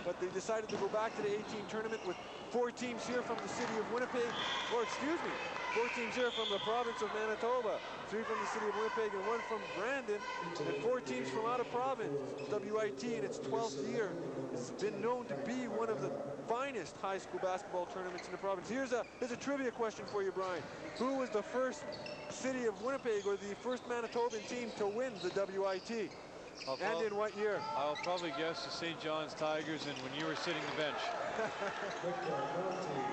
[SPEAKER 2] But they decided to go back to the 18 tournament with 4 teams here from the city of Winnipeg, or excuse me, 4 teams here from the province of Manitoba, 3 from the city of Winnipeg and 1 from Brandon, and 4 teams from out of province. WIT in its 12th year has been known to be one of the finest high school basketball tournaments in the province. Here's a trivia question for you, Brian. Who was the first city of Winnipeg or the first Manitoban team to win the WIT? And in what year? I'll
[SPEAKER 1] probably guess the St. John's Tigers, and when you were sitting the bench.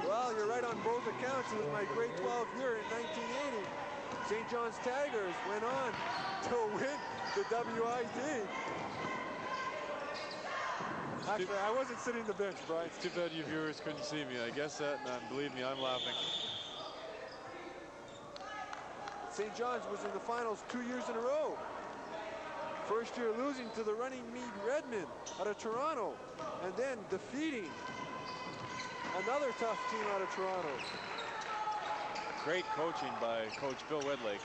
[SPEAKER 2] Well, you're right on both accounts. It was my grade 12 year in 1980. St. John's Tigers went on to win the WIT. Actually, I wasn't sitting the bench, Brian.
[SPEAKER 1] It's too bad you viewers couldn't see me. I guess that, and believe me, I'm laughing.
[SPEAKER 2] St. John's was in the finals 2 years in a row. First year losing to the Running Mead Redmen out of Toronto, and then defeating another tough team out of Toronto.
[SPEAKER 1] Great coaching by Coach Bill Wedlake.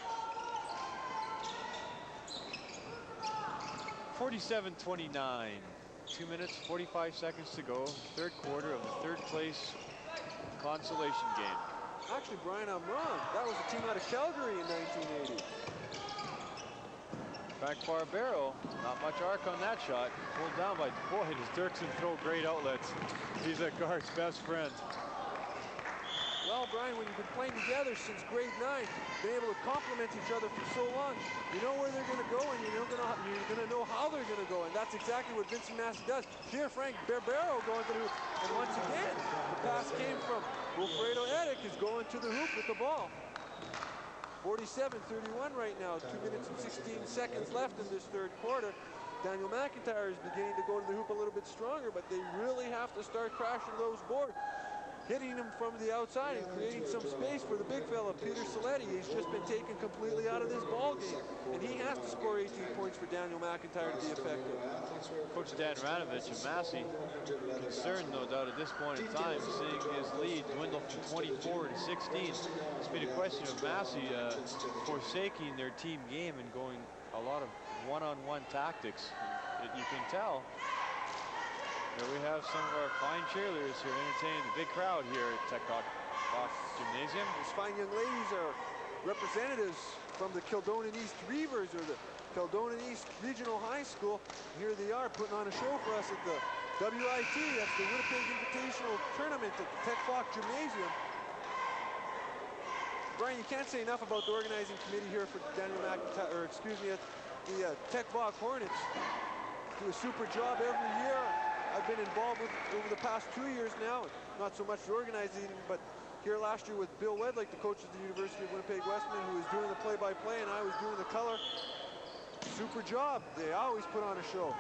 [SPEAKER 1] 47-29. 2 minutes, 45 seconds to go. Third quarter of the third place consolation game.
[SPEAKER 2] Actually, Brian, I'm wrong. That was a team out of Calgary in 1980.
[SPEAKER 1] Frank Barbero, not much arc on that shot. Pulled down by, boy, does Dirksen throw great outlets. He's that guard's best friend.
[SPEAKER 2] Well, Brian, when you've been playing together since grade 9, been able to complement each other for so long, you know where they're going to go, and you're going to know how they're going to go, and that's exactly what Vincent Massey does. Here, Frank Barbero going to the hoop, and once again, the pass came from Wilfredo Edick, is going to the hoop with the ball. 47-31 right now, 2 minutes and 16 seconds left in this third quarter. Daniel McIntyre is beginning to go to the hoop a little bit stronger, but they really have to start crashing those boards, hitting them from the outside and creating some space for the big fella, Peter Saletti. He's just been taken completely out of this ball game, and he has to score 18 points for Daniel McIntyre to be effective.
[SPEAKER 1] Coach Dan Ranovich of Massey, concerned no doubt at this point in time, seeing his lead dwindle from 24 to 16. It's been a question of Massey forsaking their team game and going a lot of one-on-one tactics. You can tell. Here we have some of our fine cheerleaders here entertaining the big crowd here at Tech Block Gymnasium.
[SPEAKER 2] These fine young ladies are representatives from the Kildonan East Reavers, or the Kildonan East Regional High School. Here they are putting on a show for us at the WIT. That's the Winnipeg Invitational Tournament at the Tech Block Gymnasium. Brian, you can't say enough about the organizing committee here for Daniel McIntyre, or excuse me, at the Tech Block Hornets. Do a super job every year. I've been involved with over the past 2 years now, not so much the organizing, but here last year with Bill Wedlake, the coach of the University of Winnipeg Westmen, who was doing the play-by-play, and I was doing the color. Super job. They always put on a show.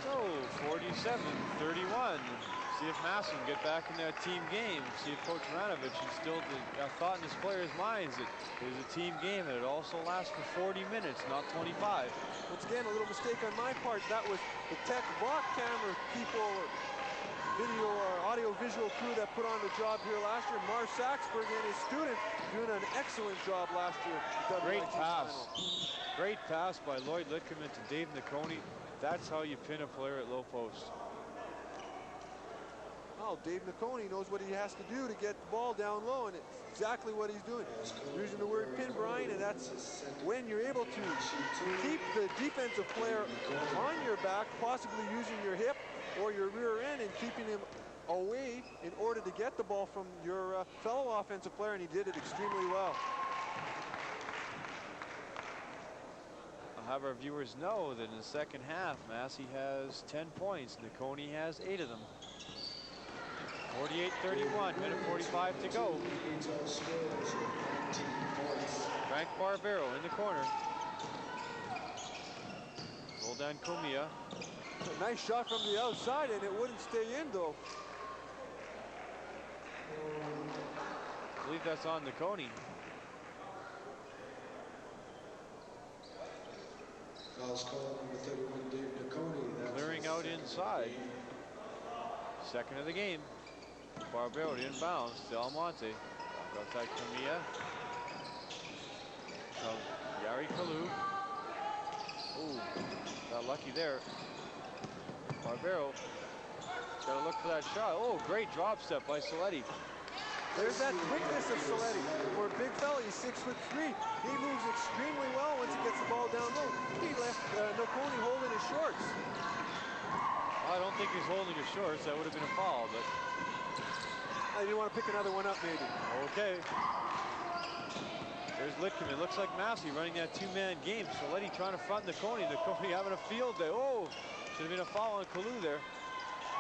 [SPEAKER 1] So 47-31. See if Massey can get back in that team game. See if Coach Ranovich instilled a thought in his players' minds that it was a team game and it also lasts for 40 minutes, not 25.
[SPEAKER 2] Once again, a little mistake on my part. That was the Tech Block camera people, video or audio-visual crew that put on the job here last year. Mar Saxberg and his student doing an excellent job last year.
[SPEAKER 1] Great pass. Great pass by Lloyd Lickerman to Dave Niconi. That's how you pin a player at low post.
[SPEAKER 2] Well, Dave Nakoni knows what he has to do to get the ball down low, and it's exactly what he's doing. Using the word pin, Brian, and that's when you're able to keep the defensive player on your back, possibly using your hip or your rear end and keeping him away in order to get the ball from your fellow offensive player, and he did it extremely well.
[SPEAKER 1] I'll have our viewers know that in the second half, Massey has 10 points. Nakoni has 8 of them. 48-31, minute 45 to go. Frank Barbero in the corner. Roll down Comia.
[SPEAKER 2] A nice shot from the outside, and it wouldn't stay in, though.
[SPEAKER 1] I believe that's on Nakoni. Clearing out inside. Second of the game. Barbero inbounds to Almonte. Outside Comia. Yari Kalu. Ooh, got lucky there. Barbero. Got to look for that shot. Oh, great drop step by Saletti.
[SPEAKER 2] There's that quickness of Saletti. For a big fella, he's 6'3". He moves extremely well once he gets the ball down low. He left Nakoni holding his shorts.
[SPEAKER 1] I don't think he's holding his shorts. That would have been a foul, but
[SPEAKER 2] I didn't want to pick another one up, maybe.
[SPEAKER 1] Okay. There's Litkeman. Looks like Massey running that two-man game. Saletti trying to front Nakoni. Nakoni having a field day. Oh, should have been a foul on Kalu there.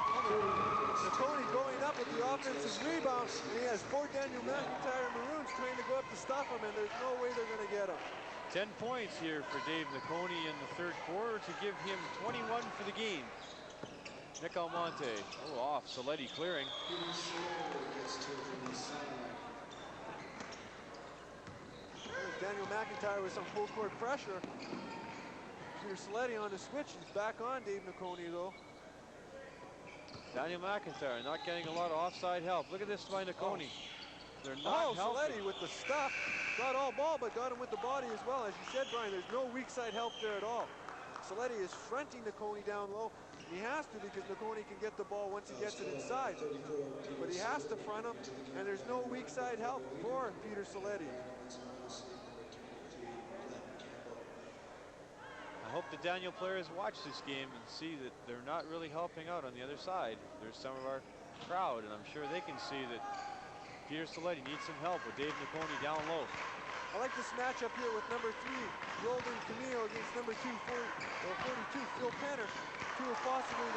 [SPEAKER 2] Nakoni going up with the offensive rebound. He has 4 Daniel McIntyre Maroons trying to go up to stop him, and there's no way they're going to get him.
[SPEAKER 1] 10 points here for Dave Nakoni in the third quarter to give him 21 for the game. Nick Almonte. Oh, off. Saletti clearing.
[SPEAKER 2] Daniel McIntyre with some full court pressure. Peter Saletti on the switch. He's back on Dave Nakoni, though.
[SPEAKER 1] Daniel McIntyre not getting a lot of offside help. Look at this by Nakoni. They're not helping.
[SPEAKER 2] Saletti with the stuff. Got all ball, but got him with the body as well. As you said, Brian, there's no weak side help there at all. Saletti is fronting Nakoni down low. He has to, because Nakoni can get the ball once he gets it inside. But he has to front him, and there's no weak side help for Peter Saletti.
[SPEAKER 1] I hope the Daniel players watch this game and see that they're not really helping out on the other side. There's some of our crowd, and I'm sure they can see that Peter Saletti needs some help with Dave Nakoni down low.
[SPEAKER 2] I like this matchup here with number 3, Golden Camille, against number 42, Phil Penner. Two of possibly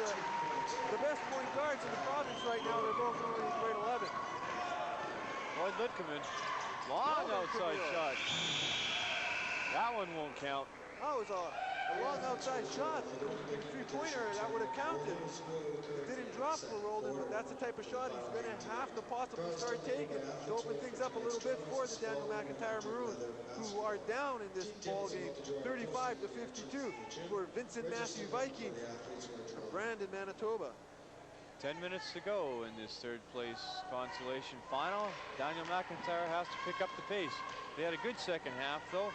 [SPEAKER 2] the best point guards in the province right now. They're both only in grade 11.
[SPEAKER 1] Lloyd Litkeman, long outside shot. That one won't count.
[SPEAKER 2] That was a long outside shot. Three-pointer, that would have counted. It didn't drop for Roldan, but that's the type of shot he's going to have to possibly start taking to open things up a little bit for the Daniel McIntyre Maroons, who are down in this ball game, 35-52 for Vincent Massey Viking from Brandon, Manitoba.
[SPEAKER 1] 10 minutes to go in this third place consolation final. Daniel McIntyre has to pick up the pace. They had a good second half, though.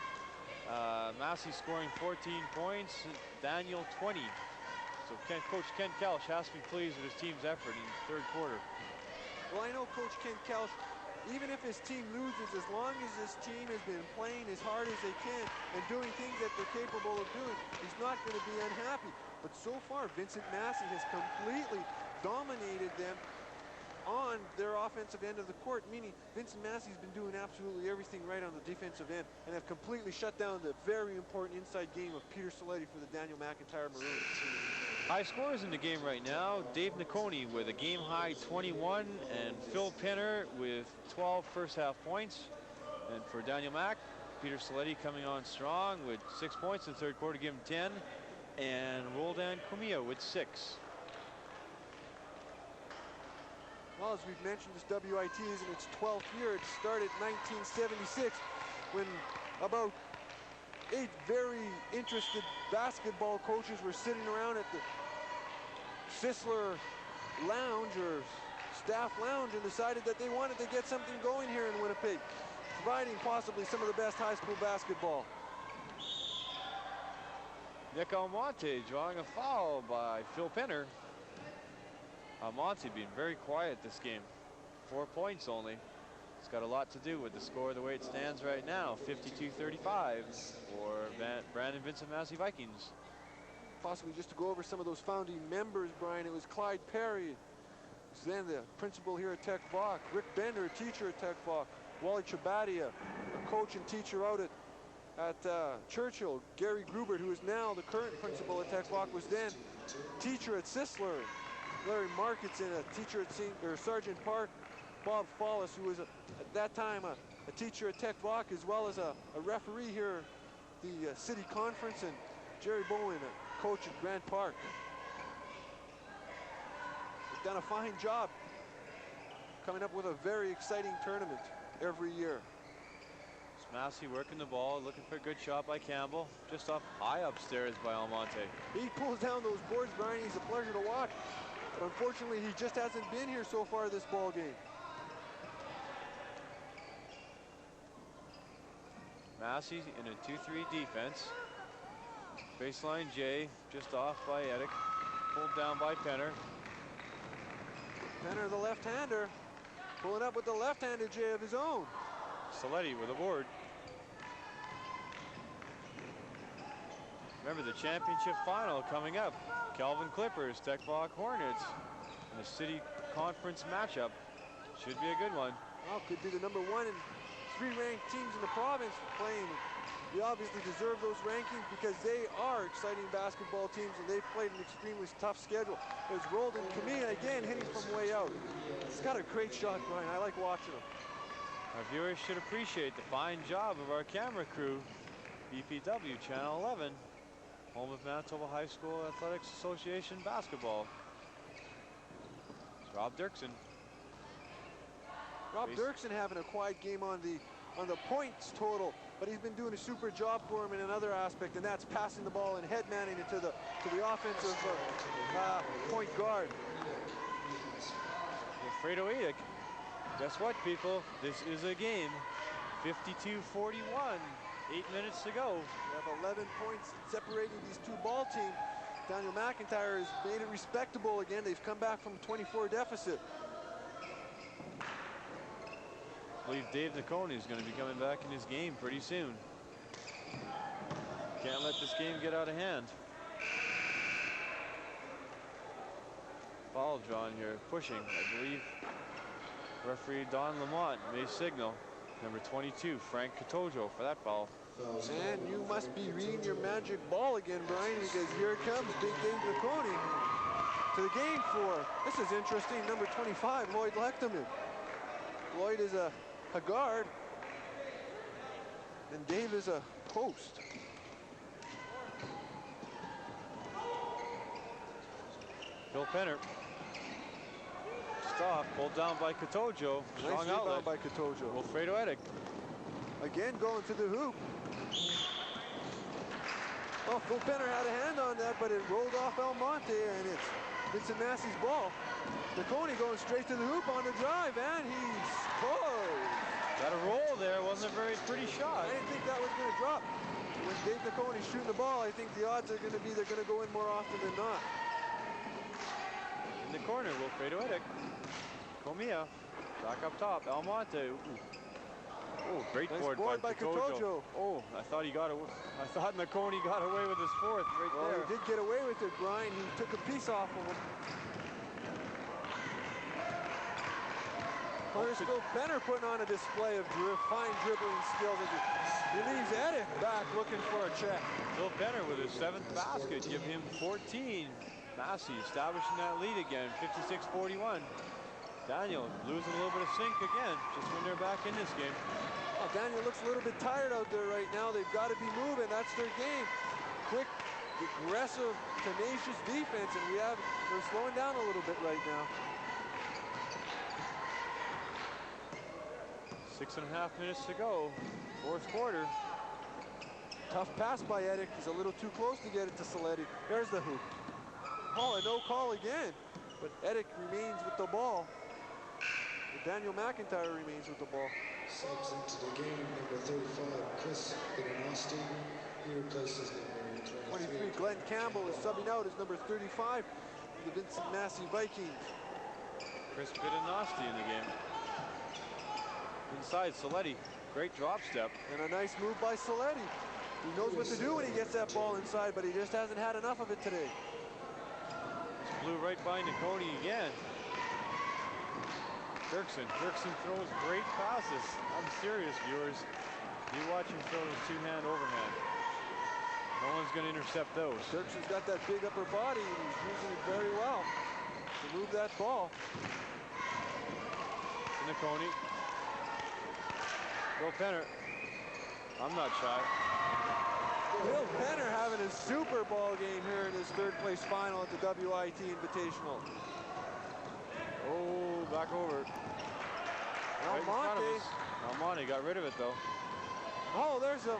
[SPEAKER 1] Massey scoring 14 points, Daniel 20. So Coach Ken Kelch has to be pleased with his team's effort in the third quarter.
[SPEAKER 2] Well, I know Coach Ken Kelch, even if his team loses, as long as his team has been playing as hard as they can and doing things that they're capable of doing, he's not going to be unhappy. But so far, Vincent Massey has completely dominated them on their offensive end of the court, meaning Vincent Massey's been doing absolutely everything right on the defensive end and have completely shut down the very important inside game of Peter Saletti for the Daniel McIntyre Maroons.
[SPEAKER 1] High scores in the game right now. Dave Nakoni with a game-high 21 and Phil Penner with 12 first-half points. And for Daniel Mac, Peter Saletti coming on strong with 6 points in the third quarter, give him 10. And Roldan Comia with 6.
[SPEAKER 2] Well, as we've mentioned, this WIT is in its 12th year. It started in 1976 when about 8 very interested basketball coaches were sitting around at the Sisler Lounge or staff lounge and decided that they wanted to get something going here in Winnipeg, providing possibly some of the best high school basketball.
[SPEAKER 1] Nick Almonte drawing a foul by Phil Penner. Almonte being very quiet this game. 4 points only. It's got a lot to do with the score the way it stands right now. 52-35 for Brandon Vincent Massey Vikings.
[SPEAKER 2] Possibly just to go over some of those founding members, Brian, it was Clyde Perry, who's then the principal here at Tech Voc. Rick Bender, a teacher at Tech Voc. Wally Chabadia, a coach and teacher out at Churchill. Gary Grubert, who is now the current principal at Tech Voc, was then teacher at Sisler. Larry Marketson, a teacher at Sergeant Park. Bob Follis, who was at that time a teacher at Tech Voc, as well as a referee here at the city conference, and Jerry Bowen, a coach at Grant Park. They've done a fine job coming up with a very exciting tournament every year.
[SPEAKER 1] It's Massey working the ball, looking for a good shot by Campbell. Just off high upstairs by Almonte.
[SPEAKER 2] He pulls down those boards, Brian. He's a pleasure to watch. But unfortunately, he just hasn't been here so far this ball game.
[SPEAKER 1] Massey in a 2-3 defense. Baseline J, just off by Edick. Pulled down by Penner.
[SPEAKER 2] Penner, the left-hander, pulling up with the left-handed J of his own.
[SPEAKER 1] Saletti with a board. Remember the championship final coming up. Calvin Clippers, Tech Voc Hornets. In the city conference matchup. Should be a good one.
[SPEAKER 2] Well, could be the number 1 and 3 ranked teams in the province playing. They obviously deserve those rankings because they are exciting basketball teams and they've played an extremely tough schedule. There's Roldan Camilla again hitting from way out. He's got a great shot, Brian. I like watching him.
[SPEAKER 1] Our viewers should appreciate the fine job of our camera crew. BPW Channel 11, home of Manitoba High School Athletics Association basketball. It's Rob Dirksen.
[SPEAKER 2] Rob Dirksen having a quiet game on the points total, but he's been doing a super job for him in another aspect, and that's passing the ball and head manning it to the offensive point guard.
[SPEAKER 1] Fredo Edick. Guess what, people? This is a game. 52-41. 8 minutes to go.
[SPEAKER 2] We have 11 points separating these two ball teams. Daniel McIntyre has made it respectable again. They've come back from a 24 deficit.
[SPEAKER 1] I believe Dave Nakoni is going to be coming back in his game pretty soon. Can't let this game get out of hand. Foul drawn here, pushing, I believe. Referee Don Lamont may signal. Number 22, Frank Katojo, for that foul.
[SPEAKER 2] And you must be reading your magic ball again, Brian, because here comes Big Dave Nakoni to the game for, this is interesting, number 25, Lloyd Lechterman. Lloyd is a guard, and Dave is a post.
[SPEAKER 1] Bill Penner. Stop, pulled down by Katojo. Strong
[SPEAKER 2] Nice
[SPEAKER 1] outlet
[SPEAKER 2] rebound by Katojo.
[SPEAKER 1] Wilfredo Edick.
[SPEAKER 2] Again going to the hoop. Oh, Phil Penner had a hand on that, but it rolled off Almonte, and it's Vincent Massey's ball. Nakoni going straight to the hoop on the drive, and he scores.
[SPEAKER 1] Got a roll there, wasn't a very pretty shot.
[SPEAKER 2] I didn't think that was going to drop. When Dave Nakoni's shooting the ball, I think the odds are going to be they're going to go in more often than not.
[SPEAKER 1] In the corner, Wilfredo Edick. Comia, back up top, Almonte. Oh, great
[SPEAKER 2] Nice
[SPEAKER 1] board by Katojo. Oh, I thought he got away. I thought Nakoni got away with his fourth right there.
[SPEAKER 2] He did get away with it, Brian. He took a piece off of him. There's Phil Penner putting on a display of fine dribbling skills as he leaves Edick back looking for a check.
[SPEAKER 1] Phil Penner with his 7th basket, give him 14. Massey establishing that lead again, 56-41. Daniel losing a little bit of sync again, just when they're back in this game.
[SPEAKER 2] Oh, Daniel looks a little bit tired out there right now. They've got to be moving. That's their game. Quick, aggressive, tenacious defense, and they're slowing down a little bit right now.
[SPEAKER 1] 6.5 minutes to go, 4th quarter.
[SPEAKER 2] Tough pass by Edick. He's a little too close to get it to Saletti. There's the hoop. Oh, a no call again. But Edick remains with the ball. Daniel McIntyre remains with the ball.
[SPEAKER 4] Subs into the game, number 35, Chris Benanosti. He replaces number
[SPEAKER 2] 23, Glenn Campbell is subbing out as number 35 for the Vincent Massey Vikings.
[SPEAKER 1] Chris Pittanosti in the game. Inside, Saletti. Great drop step.
[SPEAKER 2] And a nice move by Saletti. He knows what to do when he gets that ball inside, but he just hasn't had enough of it today.
[SPEAKER 1] Just blew right by Niconi again. Dirksen throws great passes. I'm serious, viewers. You watch him throw his two-hand overhand. No one's going to intercept those.
[SPEAKER 2] Dirksen's got that big upper body, and he's using it very well to move that ball.
[SPEAKER 1] Niconi. Bill Penner. I'm not shy.
[SPEAKER 2] Bill Penner having a super ball game here in his third-place final at the WIT Invitational.
[SPEAKER 1] Oh, back over.
[SPEAKER 2] Almonte.
[SPEAKER 1] Almonte got rid of it, though.
[SPEAKER 2] Oh, there's a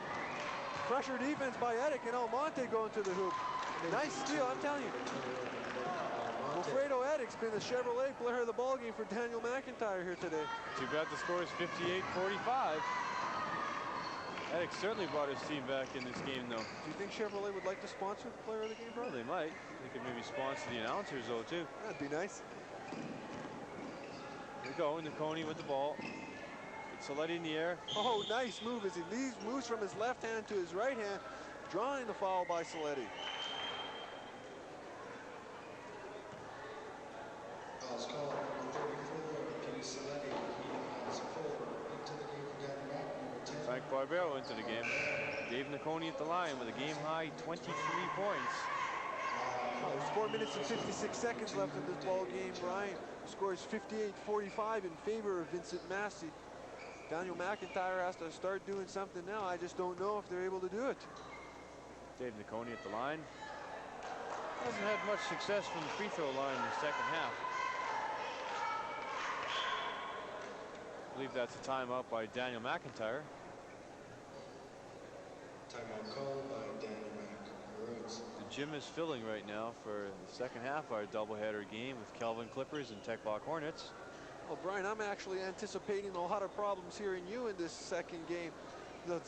[SPEAKER 2] pressure defense by Edick, and Almonte going to the hoop. Nice steal, I'm telling you. Wilfredo Edick's been the Chevrolet player of the ball game for Daniel McIntyre here today.
[SPEAKER 1] Too bad the score is 58-45. Edick certainly brought his team back in this game, though.
[SPEAKER 2] Do you think Chevrolet would like to sponsor the player of the game, bro?
[SPEAKER 1] Well, they might. They could maybe sponsor the announcers, though, too.
[SPEAKER 2] That'd be nice.
[SPEAKER 1] Here we go, Niconi with the ball. It's Saletti in the air.
[SPEAKER 2] Oh, nice move as he moves from his left hand to his right hand, drawing the foul by Saletti.
[SPEAKER 4] Foul's called number 34, Peter Saletti. He has 4 into the game for Daniel Mack, number 10.
[SPEAKER 1] Frank Barbero into the game. Dave Niconi at the line with a game-high 23 points.
[SPEAKER 2] There's 4 minutes and 56 seconds left in this ball game. Brian scores 58-45 in favor of Vincent Massey. Daniel McIntyre has to start doing something now. I just don't know if they're able to do it.
[SPEAKER 1] Dave Niconi at the line. Hasn't had much success from the free throw line in the second half. I believe that's a timeout by Daniel McIntyre.
[SPEAKER 4] Timeout called by Daniel Mack.
[SPEAKER 1] The gym is filling right now for the second half of our doubleheader game with Kelvin Clippers and Tech Block Hornets.
[SPEAKER 2] Well, Brian, I'm actually anticipating a lot of problems hearing you in this second game. The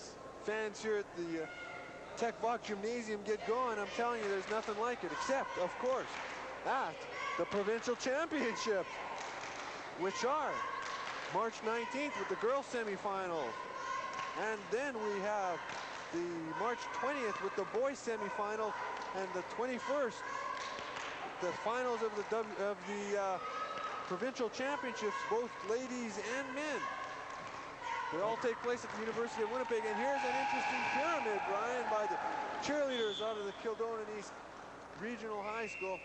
[SPEAKER 2] fans here at the Tech Block Gymnasium get going. I'm telling you, there's nothing like it, except, of course, at the provincial championship, which are March 19th with the girls semifinals. And then we have the March 20th with the boys semifinals, and the 21st, the finals of the provincial championships, both ladies and men. They all take place at the University of Winnipeg, and here's an interesting pyramid, Brian, by the cheerleaders out of the Kildonan East Regional High School.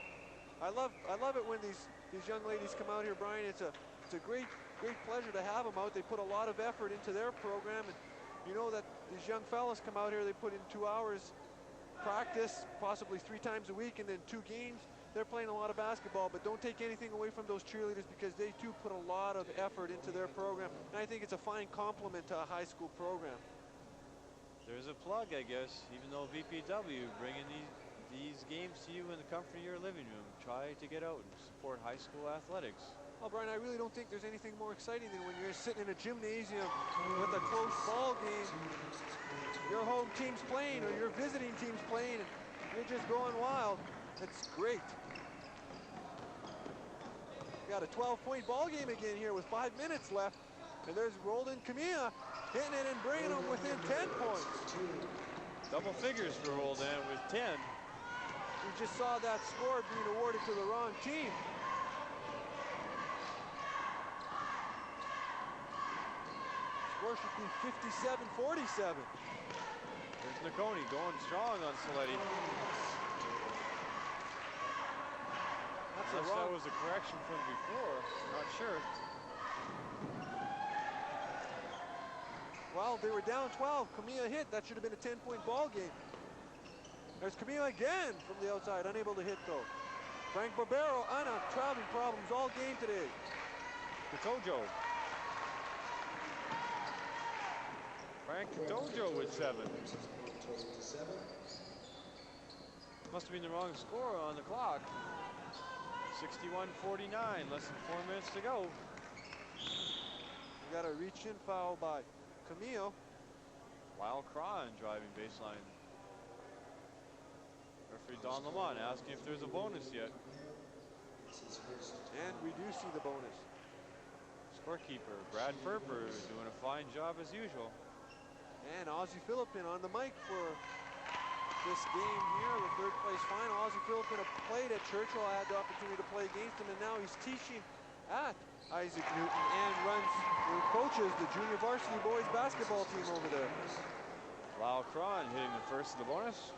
[SPEAKER 2] I love it when these young ladies come out here, Brian. It's a great pleasure to have them out. They put a lot of effort into their program, and you know that these young fellas come out here, they put in 2 hours practice, possibly 3 times a week, and then 2 games. They're playing a lot of basketball, but don't take anything away from those cheerleaders, because they too put a lot of effort into their program, and I think it's a fine compliment to a high school program.
[SPEAKER 1] There's a plug, I guess, even though VPW bringing these games to you in the comfort of your living room. Try to get out and support high school athletics.
[SPEAKER 2] Well, Brian, I really don't think there's anything more exciting than when you're sitting in a gymnasium with a close ball game, your home team's playing or your visiting team's playing, and you're just going wild. It's great. We got a 12-point ball game again here with 5 minutes left, and there's Roldan Camilla hitting it and bringing them within 10 points.
[SPEAKER 1] Double figures for Roldan with 10.
[SPEAKER 2] We just saw that score being awarded to the wrong team. Score should be 57-47.
[SPEAKER 1] There's Niconi going strong on Saletti. Unless that was a correction from before, not sure.
[SPEAKER 2] Well, they were down 12. Camilla hit. That should have been a 10-point ball game. There's Camilla again from the outside, unable to hit though. Frank Barbero on traveling problems all game today.
[SPEAKER 1] Katojo. Frank Katojo with 7. Must have been the wrong score on the clock. 61-49, less than 4 minutes to go.
[SPEAKER 2] We got a reach-in foul by Camille.
[SPEAKER 1] Lyle Cron driving baseline. Referee Don Lamont asking if there's a bonus yet.
[SPEAKER 2] And we do see the bonus.
[SPEAKER 1] Scorekeeper Brad Ferber doing a fine job as usual.
[SPEAKER 2] And Ozzie Philippin on the mic for this game here, the third place final. Ozzie Philippin played at Churchill. I had the opportunity to play against him, and now he's teaching at Isaac Newton and coaches the junior varsity boys basketball team over there.
[SPEAKER 1] Lau Cron hitting the first of the bonus.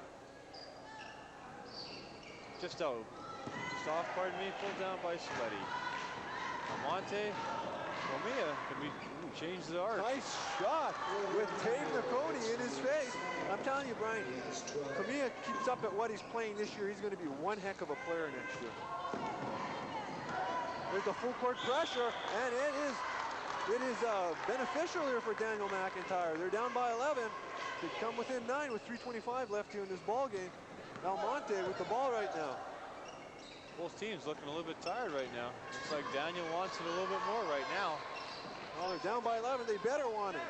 [SPEAKER 1] Just out. Soft, pardon me, pulled down by Sleddy. Almonte, Comia, can we change the arc?
[SPEAKER 2] Nice shot with Dave Nakoni in his face. I'm telling you, Brian, Comia keeps up at what he's playing this year. He's going to be one heck of a player next year. There's the full court pressure, and it is beneficial here for Daniel McIntyre. They're down by 11. They come within 9 with 3:25 left here in this ball game. Almonte with the ball right now.
[SPEAKER 1] Both teams looking a little bit tired right now. Looks like Daniel wants it a little bit more right now.
[SPEAKER 2] Well, they're down by 11. They better want it.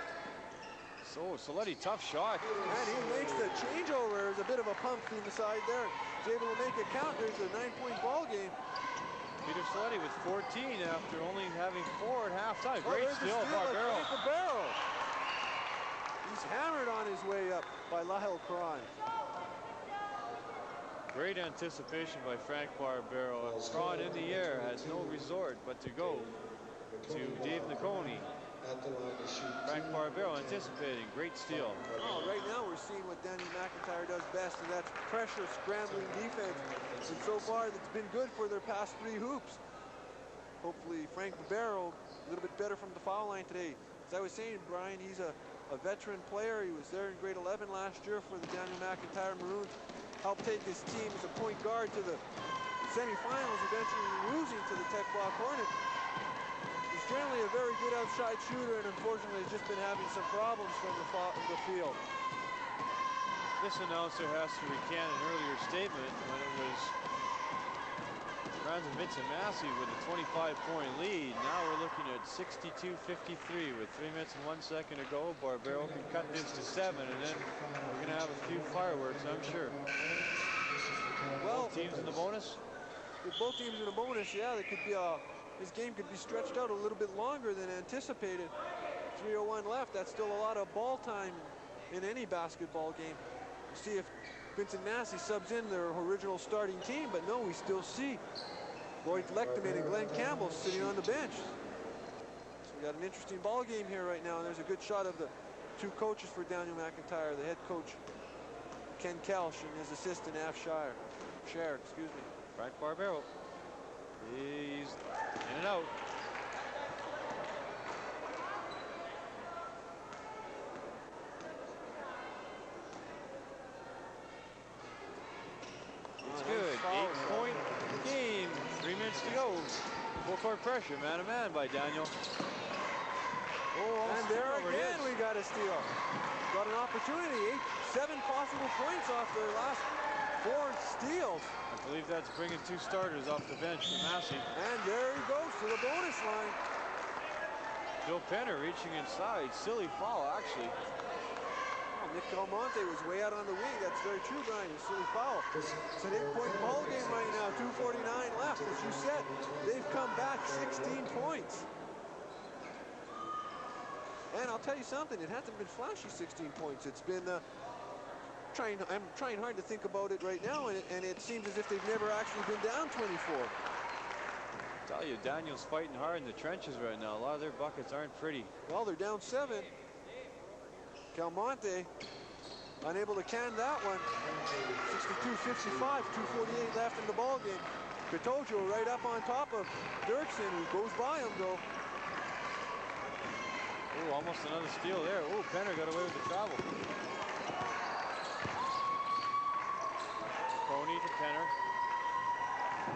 [SPEAKER 1] So Saletti, tough shot.
[SPEAKER 2] And he makes the changeover. There's a bit of a pump through the side there. He's able to make it count. There's a 9-point ball game.
[SPEAKER 1] Peter Saletti with 14 after only having 4 at halftime. Great steal, Barbero.
[SPEAKER 2] He's hammered on his way up by Lyle Cron.
[SPEAKER 1] Great anticipation by Frank Barbero. Cron in the air has no resort but to go to Dave Nakoni. Frank Barbero anticipating. Great steal.
[SPEAKER 2] Oh, right now we're seeing what Daniel McIntyre does best, and that's pressure, scrambling defense. And so far, that's been good for their past 3 hoops. Hopefully, Frank Barbero a little bit better from the foul line today. As I was saying, Brian, he's a veteran player. He was there in grade 11 last year for the Daniel McIntyre Maroons. Helped take his team as a point guard to the semifinals, eventually losing to the Tech Block Hornets. He's generally a very good outside shooter, and unfortunately has just been having some problems from the field.
[SPEAKER 1] This announcer has to recant an earlier statement when it was Vincent Massey with a 25-point lead. Now we're looking at 62-53 with 3 minutes and 1 second to go. Barbero can cut this to 7, and then we're going to have a few fireworks, I'm sure. Well, both teams in the bonus?
[SPEAKER 2] With both teams in the bonus, yeah, there could be this game could be stretched out a little bit longer than anticipated. 3:01 left. That's still a lot of ball time in any basketball game. We'll see if Vincent Massey subs in their original starting team, but no, we still see Lloyd Lechterman and Glenn Campbell sitting on the bench. So we got an interesting ball game here right now, and there's a good shot of the 2 coaches for Daniel McIntyre, the head coach Ken Kelsch and his assistant Af Shire, excuse me.
[SPEAKER 1] Frank Barbero. He's in and out. It's good. 8-point game. 3 minutes to go. Full court pressure, man-to-man by Daniel.
[SPEAKER 2] Oh, and there again we got a steal. Got an opportunity. 7 possible points off their last 4 steals.
[SPEAKER 1] I believe that's bringing 2 starters off the bench for Massey.
[SPEAKER 2] And there he goes to the bonus line.
[SPEAKER 1] Bill Penner reaching inside. Silly foul, actually.
[SPEAKER 2] Nick Almonte was way out on the wing. That's very true, Brian. A silly foul. It's an 8-point ball game right now. 2:49 left. As you said, they've come back 16 points. And I'll tell you something. It hasn't been flashy 16 points. It's been I'm trying hard to think about it right now, and it seems as if they've never actually been down 24.
[SPEAKER 1] I tell you, Daniel's fighting hard in the trenches right now. A lot of their buckets aren't pretty.
[SPEAKER 2] Well, they're down 7. Calmonte unable to can that one. 62-55, 2:48 left in the ball game. Katojo right up on top of Dirksen, who goes by him though.
[SPEAKER 1] Oh, almost another steal there. Oh, Penner got away with the travel. Coney to Penner.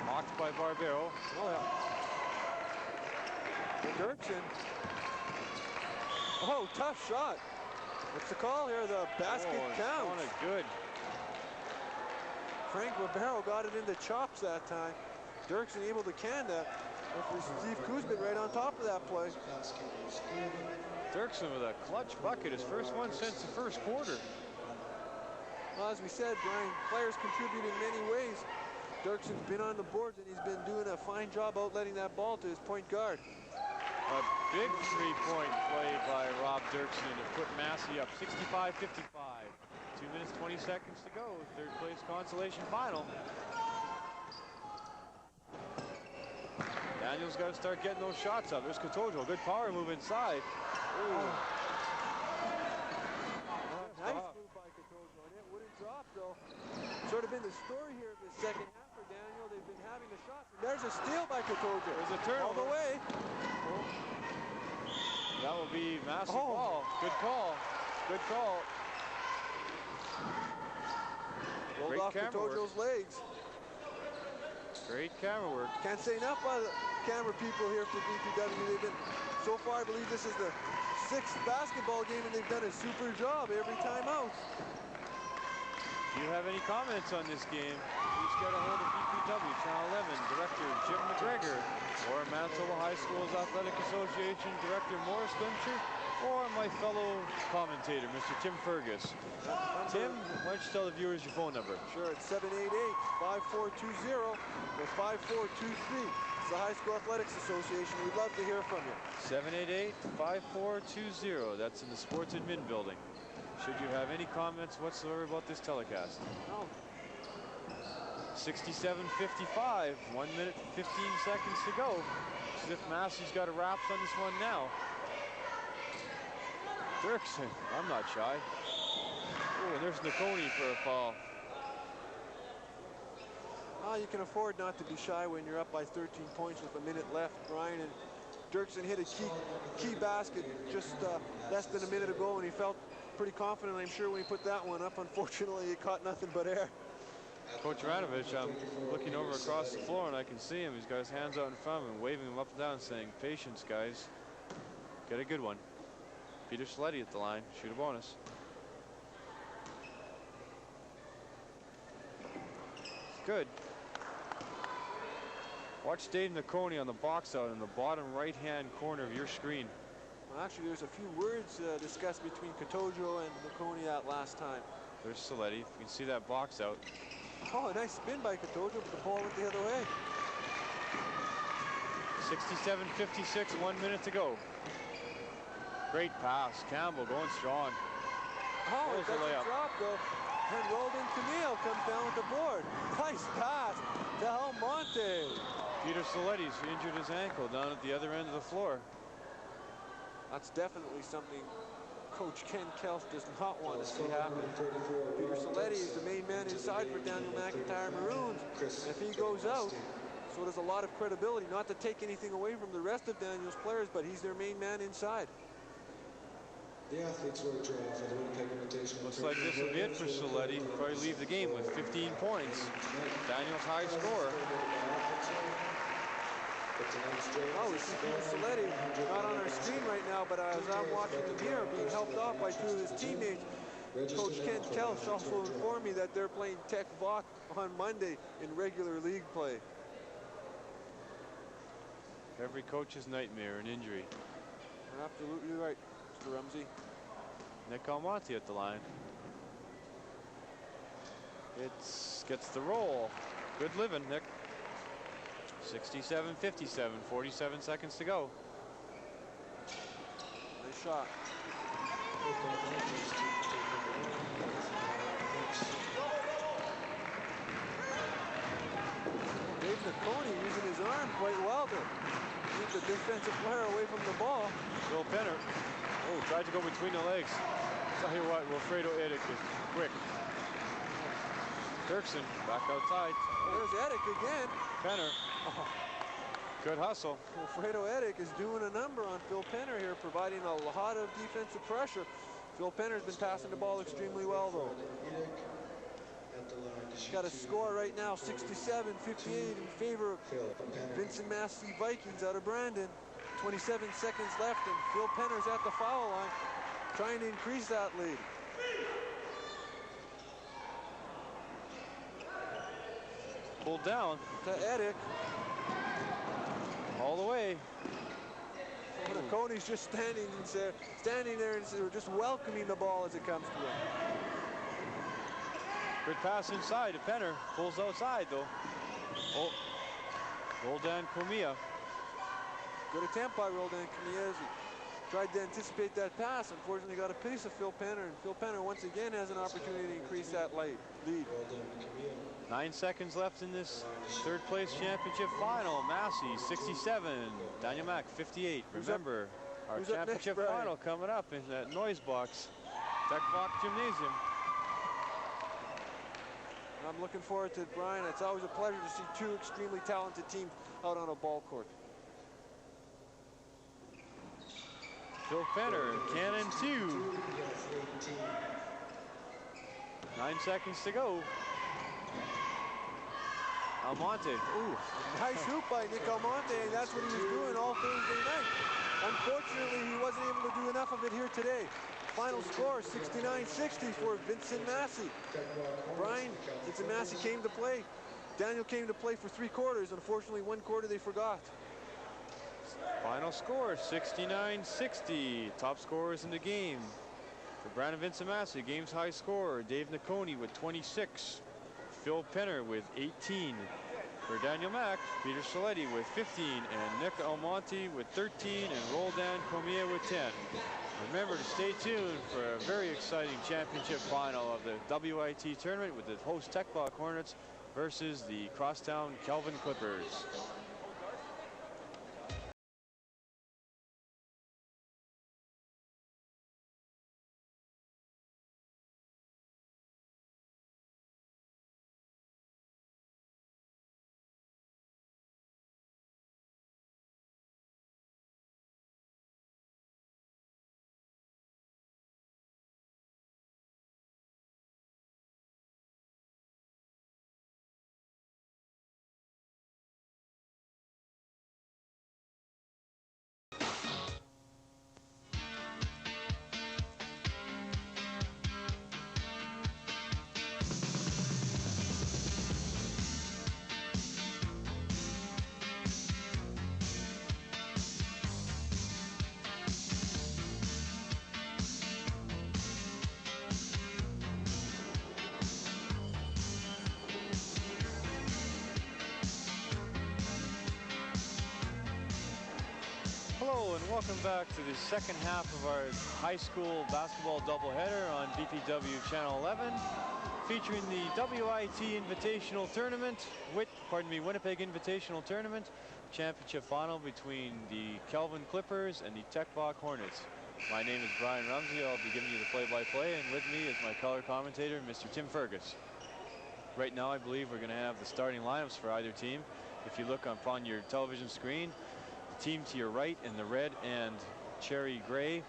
[SPEAKER 1] Mocked by Barbero.
[SPEAKER 2] Oh, yeah. Dirksen. Oh, tough shot. What's the call here? The basket counts.
[SPEAKER 1] On it good.
[SPEAKER 2] Frank Barbero got it in the chops that time. Dirksen able to can that. Hopefully Steve Kuzmin right on top of that play.
[SPEAKER 1] Dirksen with a clutch bucket, his first one since the first quarter.
[SPEAKER 2] Well, as we said, Brian, players contribute in many ways. Dirkson's been on the boards, and he's been doing a fine job outletting that ball to his point guard.
[SPEAKER 1] A big three-point play by Rob Dirkson to put Massey up 65-55. 2 minutes, 20 seconds to go. Third place consolation final. Daniel's got to start getting those shots up. There's Kotojo, good power move inside.
[SPEAKER 2] Nice move by Kotojo, and it wouldn't drop though. Sort of been the story here of the second half for Daniel. They've been having the shots. And there's a steal by Kotojo.
[SPEAKER 1] There's a turnover.
[SPEAKER 2] All the way.
[SPEAKER 1] That will be massive ball. Good call. Good call.
[SPEAKER 2] Rolled off Kotojo's legs.
[SPEAKER 1] Great camera work.
[SPEAKER 2] Can't say enough by the camera people here for DPW. They've been, so far I believe this is the 6th basketball game, and they've done a super job every time out.
[SPEAKER 1] Do you have any comments on this game? Please get a hold of DPW Channel 11 Director Jim McGregor, or Manitoba High Schools Athletic Association Director Morris Glimcher, or my fellow commentator, Mr. Tim Fergus. Tim, why don't you tell the viewers your phone number?
[SPEAKER 2] Sure, it's 788-5420 or 5423. It's the High School Athletics Association. We'd love to hear from you.
[SPEAKER 1] 788-5420. That's in the Sports Admin building. Should you have any comments whatsoever about this telecast?
[SPEAKER 2] No.
[SPEAKER 1] 67-55. 1 minute, 15 seconds to go. As if Massey's got a wraps on this one now. Dirkson, I'm not shy. Oh, and there's Nakoni for a foul.
[SPEAKER 2] Oh, you can afford not to be shy when you're up by 13 points with a minute left, Brian. And Dirkson hit a key basket just less than a minute ago, and he felt pretty confident, I'm sure, when he put that one up. Unfortunately, he caught nothing but air.
[SPEAKER 1] Coach Ranovich, I'm looking over across the floor, and I can see him. He's got his hands out in front of him, waving him up and down, saying, patience, guys. Get a good one. Peter Sleddy at the line. Shoot a bonus. Good. Watch Dave Nakoni on the box out in the bottom right-hand corner of your screen.
[SPEAKER 2] Well, actually, there's a few words discussed between Kotojo and Nakoni that last time.
[SPEAKER 1] There's Saletti. You can see that box out.
[SPEAKER 2] Oh, a nice spin by Kotojo, but the ball went the other way.
[SPEAKER 1] 67-56, 1 minute to go. Great pass. Campbell going strong.
[SPEAKER 2] Oh, it doesn't drop though. And Roldan Camille comes down with the board. Nice pass to Almonte.
[SPEAKER 1] Peter Saletti's injured his ankle down at the other end of the floor.
[SPEAKER 2] That's definitely something Coach Ken Kelch does not want to see happen. Peter Saletti is the main man inside for Daniel McIntyre Maroons. And if he goes out, so does a lot of credibility. Not to take anything away from the rest of Daniel's players, but he's their main man inside.
[SPEAKER 4] The athletes were drawn for the Winnipeg Invitational.
[SPEAKER 1] Looks like this will be it for Saletti. Probably leave the game with 15 points. Daniel's high scorer.
[SPEAKER 2] Oh, we see Peter Saletti not on our screen right now, but as I'm watching him here, being helped off by two of his teammates. Coach Ken Kelch also informed me that they're playing Tech Vok on Monday in regular league play.
[SPEAKER 1] Every coach's nightmare, an injury.
[SPEAKER 2] You're absolutely right, Mr. Rumsey.
[SPEAKER 1] Nick Almonte at the line. Gets the roll. Good living, Nick. 67-57, 47 seconds to go.
[SPEAKER 2] Nice shot. Dave Nakoni using his arm quite well to keep the defensive player away from the ball.
[SPEAKER 1] Phil Penner. Oh, tried to go between the legs. Tell you what, Wilfredo Edick is quick. Dirkson back outside.
[SPEAKER 2] There's Edick again.
[SPEAKER 1] Penner. Oh, good hustle.
[SPEAKER 2] Wilfredo Edick is doing a number on Phil Penner here, providing a lot of defensive pressure. Phil Penner's been passing the ball extremely well, though. He's got a score right now, 67-58 in favor of Vincent Massey Vikings out of Brandon. 27 seconds left, and Phil Penner's at the foul line, trying to increase that lead.
[SPEAKER 1] Pulled down
[SPEAKER 2] to Edick.
[SPEAKER 1] All the way.
[SPEAKER 2] Nakoni's just standing there and just welcoming the ball as it comes to him.
[SPEAKER 1] Good pass inside to Penner. Pulls outside though. Oh, Roldan Comia.
[SPEAKER 2] Good attempt by Roldan Comia as he tried to anticipate that pass. Unfortunately, got a piece of Phil Penner, and Phil Penner once again has an opportunity to increase that lead.
[SPEAKER 1] 9 seconds left in this third place championship final. Massey 67, Daniel Mack 58. Remember, our championship final coming up in that noise box, Tech Box Gymnasium.
[SPEAKER 2] I'm looking forward to it, Brian. It's always a pleasure to see two extremely talented teams out on a ball court.
[SPEAKER 1] Phil Penner, cannon 2. 9 seconds to go. Almonte.
[SPEAKER 2] Ooh, nice hoop by Nick Almonte, and that's what he was doing all Thursday night. Unfortunately, he wasn't able to do enough of it here today. Final score, 69-60 for Vincent Massey. Brian, Vincent Massey came to play. Daniel came to play for 3 quarters. Unfortunately, 1 quarter they forgot.
[SPEAKER 1] Final score, 69-60. Top scorers in the game. For Brandon Vincent Massey, game's high scorer, Dave Nicconi with 26. Phil Penner with 18. For Daniel Mack, Peter Saletti with 15, and Nick Almonte with 13, and Roldan Comia with 10. Remember to stay tuned for a very exciting championship final of the WIT tournament with the host Tech Block Hornets versus the crosstown Kelvin Clippers. Hello and welcome back to the second half of our high school basketball doubleheader on BPW Channel 11, featuring the WIT Invitational Tournament, Winnipeg Invitational Tournament, championship final between the Kelvin Clippers and the Tech Block Hornets. My name is Brian Rumsey. I'll be giving you the play-by-play, and with me is my color commentator, Mr. Tim Fergus. Right now, I believe we're going to have the starting lineups for either team. If you look upon your television screen, the team to your right in the red and cherry gray,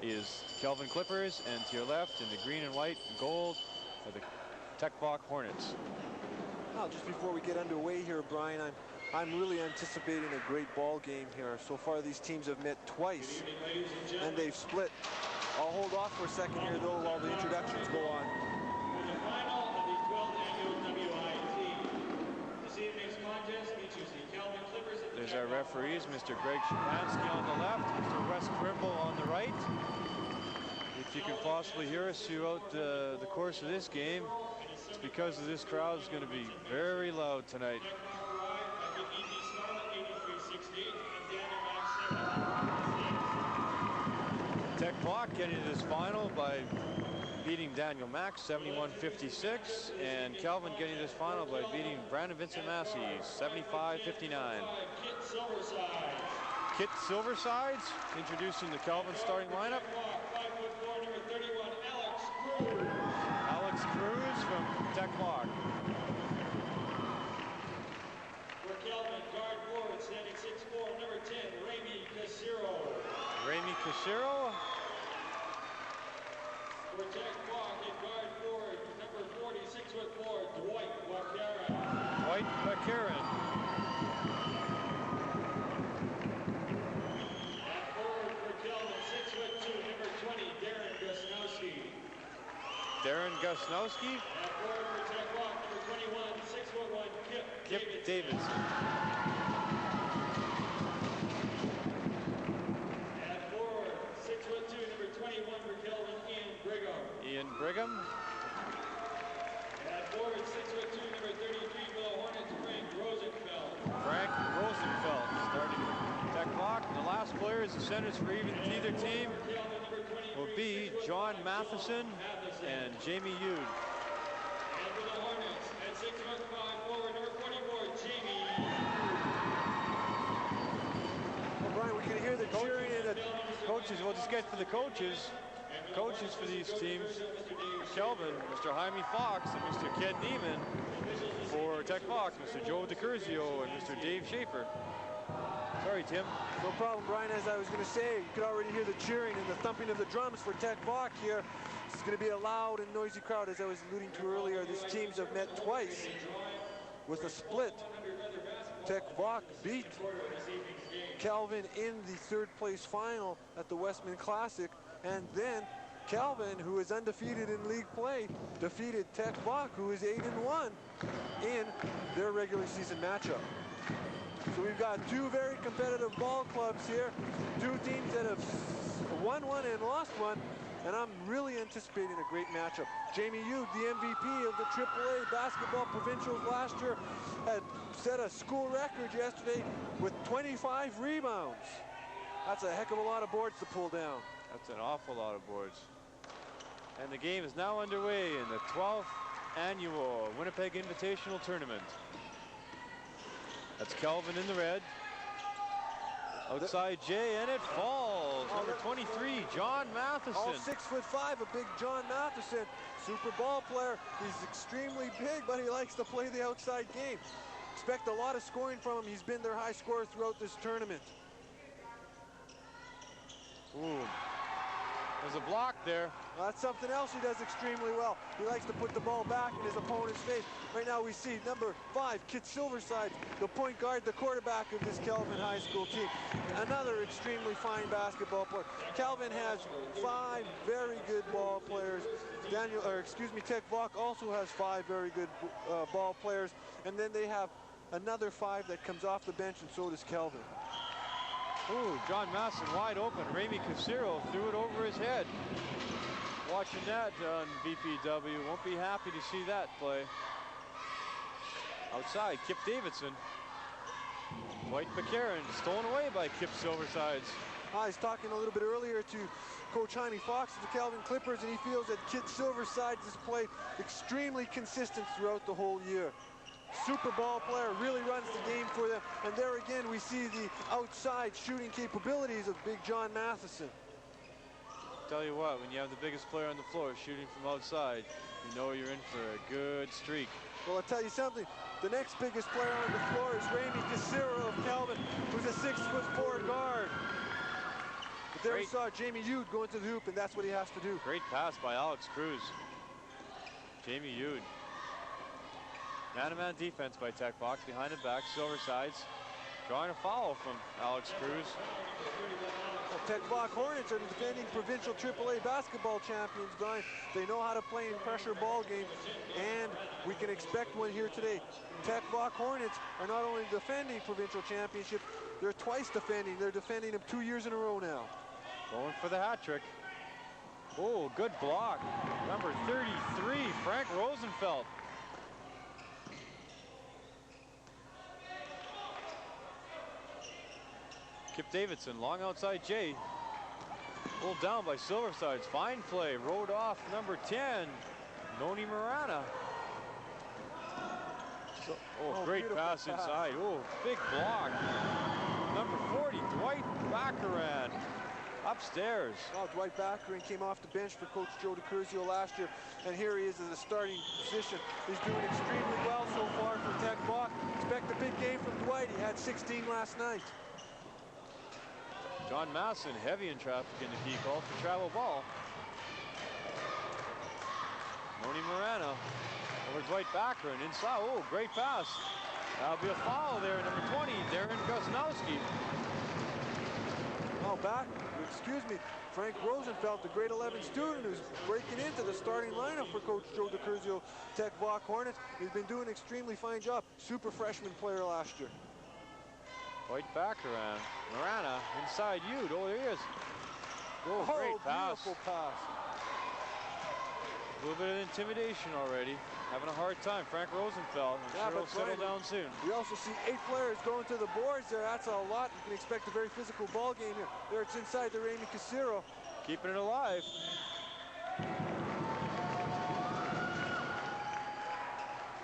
[SPEAKER 1] is Kelvin Clippers, and to your left in the green and white and gold are the Tech Block Hornets.
[SPEAKER 2] Well, just before we get underway here, Brian, I'm really anticipating a great ball game here. So far, these teams have met twice, and they've split. I'll hold off for a second here, though, while the introductions go on.
[SPEAKER 5] For the final of the 12th annual WIT, this evening's contest features the Kelvin Clippers.
[SPEAKER 1] There's our referees, Mr. Greg Shapansky on the left, Mr. Wes Krimble on the right. If you can possibly hear us throughout the course of this game, it's because of this crowd is going to be very loud tonight. Tech Block getting to this final by beating Daniel Mack 71-56, and Kelvin getting to this final by beating Brandon Vincent Massey 75-59. Kit Silversides introducing the Kelvin starting lineup.
[SPEAKER 5] 5'4", number 31,
[SPEAKER 1] Alex Cruz from Tech Block.
[SPEAKER 5] For Kelvin, guard forward, standing 6'4", number 10, Raimi Casero.
[SPEAKER 1] Raimi Casero.
[SPEAKER 5] For Tech Block, and guard forward, number 40, 6'4", Dwight Wakaran.
[SPEAKER 1] Dwight Wakaran.
[SPEAKER 5] At forward for Kelvin, 6'2", number 20, Darren Gusnowski.
[SPEAKER 1] Darren Gusnowski.
[SPEAKER 5] At forward for Tech Block, number 21, 6'1",
[SPEAKER 1] Kip Davidson.
[SPEAKER 5] At forward, 6'2", number 21 for Kelvin, Ian Brigham.
[SPEAKER 1] Ian Brigham.
[SPEAKER 5] At forward, 6'2", number 33 for the Hornets,
[SPEAKER 1] The centers for either team will be John Matheson and Jamie Yude.
[SPEAKER 5] And for the Hornets, at 6 North 5 forward, number 44, Jamie.
[SPEAKER 2] Well, Brian, we can hear the cheering in the
[SPEAKER 1] Coaches, we'll just get for the coaches. Coaches for these teams, Kelvin, Mr. Jaime Fox, and Mr. Ken Neiman. For Tech Fox, Mr. Joe DiCurzio and Mr. Dave Schaefer. Sorry, Tim.
[SPEAKER 2] No problem, Brian. As I was going to say, you could already hear the cheering and the thumping of the drums for Tech Voc here. It's going to be a loud and noisy crowd, as I was alluding to earlier. These teams have met twice with a split. Tech Voc beat Calvin in the third place final at the Westman Classic, and then Calvin, who is undefeated in league play, defeated Tech Voc, who is 8-1 in their regular season matchup. So we've got two very competitive ball clubs here, two teams that have won one and lost one, and I'm really anticipating a great matchup. Jamie Yude, the MVP of the AAA basketball provincials last year, had set a school record yesterday with 25 rebounds. That's a heck of a lot of boards to pull down.
[SPEAKER 1] That's an awful lot of boards. And the game is now underway in the 12th annual Winnipeg Invitational Tournament. That's Kelvin in the red. Outside Jay, and it falls. Number 23, John Matheson.
[SPEAKER 2] All 6'5", a big John Matheson, super ball player. He's extremely big, but he likes to play the outside game. Expect a lot of scoring from him. He's been their high scorer throughout this tournament.
[SPEAKER 1] Ooh. There's a block there.
[SPEAKER 2] Well, that's something else he does extremely well. He likes to put the ball back in his opponent's face. Right now we see number 5, Kit Silverside, the point guard, the quarterback of this Calvin High School team. Another extremely fine basketball player. Calvin has 5 very good ball players. Tech Voc also has 5 very good ball players. And then they have another 5 that comes off the bench, and so does Calvin.
[SPEAKER 1] Ooh, John Matheson wide open. Ramey Casero threw it over his head. Watching that on BPW, won't be happy to see that play. Outside, Kip Davidson. Dwight McCarron stolen away by Kip Silversides.
[SPEAKER 2] I was talking a little bit earlier to Coach Jaime Fox of the Calvin Clippers, and he feels that Kit Silversides has played extremely consistent throughout the whole year. Super ball player, really runs the game for them. And there again, we see the outside shooting capabilities of big John Matheson.
[SPEAKER 1] Tell you what, when you have the biggest player on the floor shooting from outside, you know you're in for a good streak.
[SPEAKER 2] Well, I'll tell you something. The next biggest player on the floor is Ramey Casero of Calvin, who's a 6'4" guard. But there we saw Jamie Yude going to the hoop, and that's what he has to do.
[SPEAKER 1] Great pass by Alex Cruz. Jamie Yude. Man-to-man defense by Tech Voc, behind the back, Silversides drawing a foul from Alex Cruz.
[SPEAKER 2] Well, Tech Voc Hornets are the defending provincial AAA basketball champions, Brian. They know how to play in pressure ball games, and we can expect one here today. Tech Voc Hornets are not only defending provincial championship, they're twice defending. They're defending them 2 years in a row now.
[SPEAKER 1] Going for the hat trick. Oh, good block. Number 33, Frank Rosenfeld. Kip Davidson, long outside Jay. Pulled down by Silversides. Fine play. Rode off number 10, Noni Marana. Great pass inside. Oh, big block. Number 40, Dwight Baccaran. Upstairs.
[SPEAKER 2] Well, Dwight Baccaran came off the bench for Coach Joe DiCurzio last year, and here he is in the starting position. He's doing extremely well so far for Tech Voc. Expect a big game from Dwight. He had 16 last night.
[SPEAKER 1] John Matheson, heavy in traffic in the key, call for travel ball. Noni Marana over Dwight Baccaran inside. Oh, great pass. That'll be a foul there, number 20, Darren Gusnowski.
[SPEAKER 2] Oh, Frank Rosenfeld, the grade 11 student who's breaking into the starting lineup for Coach Joe DiCurzio, Tech Voc Hornets. He's been doing an extremely fine job. Super freshman player last year.
[SPEAKER 1] Dwight Baccaran, Marana inside Yude. Oh, there he is. Oh, great pass.
[SPEAKER 2] Beautiful pass.
[SPEAKER 1] A little bit of intimidation already. Having a hard time. Frank Rosenfeld. I'm
[SPEAKER 2] Yeah,
[SPEAKER 1] sure he'll
[SPEAKER 2] but
[SPEAKER 1] settle
[SPEAKER 2] Brian,
[SPEAKER 1] down soon.
[SPEAKER 2] We also see 8 players going to the boards there. That's a lot. You can expect a very physical ball game here. There it's inside the Ramey Casero.
[SPEAKER 1] Keeping it alive.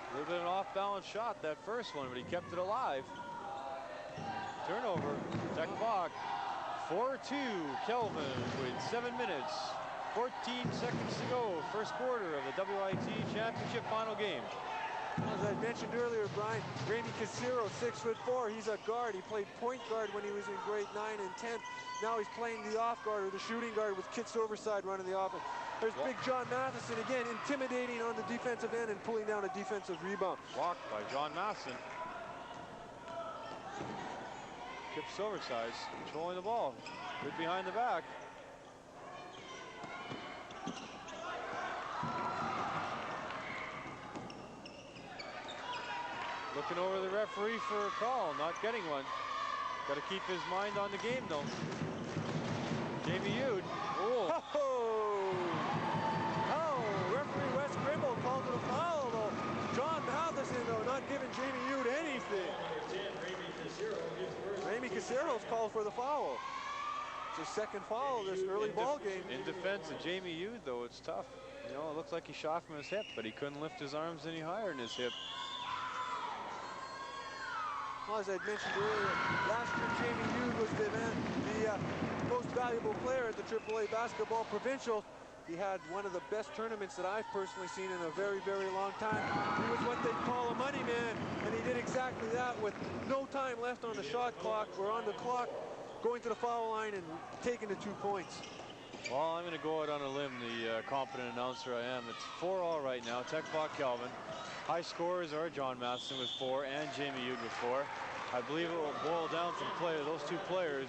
[SPEAKER 1] A little bit of an off-balance shot, that first one, but he kept it alive. Turnover, Tech Bach. 4-2, Kelvin with 7 minutes, 14 seconds to go. First quarter of the WIT Championship final game.
[SPEAKER 2] As I mentioned earlier, Brian, Ramey Casero, 6'4". He's a guard. He played point guard when he was in grade 9 and 10. Now he's playing the off guard or the shooting guard with Kit Silverside running the offense. There's big John Matheson again, intimidating on the defensive end and pulling down a defensive rebound.
[SPEAKER 1] Blocked by John Matheson. Kip Silverside controlling the ball. Good behind the back. Looking over the referee for a call, not getting one. Got to keep his mind on the game though. Jamie Yude. Oh.
[SPEAKER 2] Referee Wes Grimble called it a foul though. John Matheson though not giving Jamie Yude anything. Ramey Casero's called for the foul. It's his second foul this early ball game.
[SPEAKER 1] In defense of Jamie Yude though, it's tough. You know, it looks like he shot from his hip, but he couldn't lift his arms any higher than his hip.
[SPEAKER 2] Well, as I'd mentioned earlier, last year Jamie Yude was the most valuable player at the AAA Basketball Provincial. He had one of the best tournaments that I've personally seen in a very, very long time. He was what they'd call a money man, and he did exactly that with no time left on the shot clock or on the clock, going to the foul line and taking the 2 points.
[SPEAKER 1] Well, I'm going to go out on a limb, the competent announcer I am. It's 4-all right now, Tech Bach Kelvin. High scorers are John Matheson with 4 and Jamie Yude with 4. I believe it will boil down from those 2 players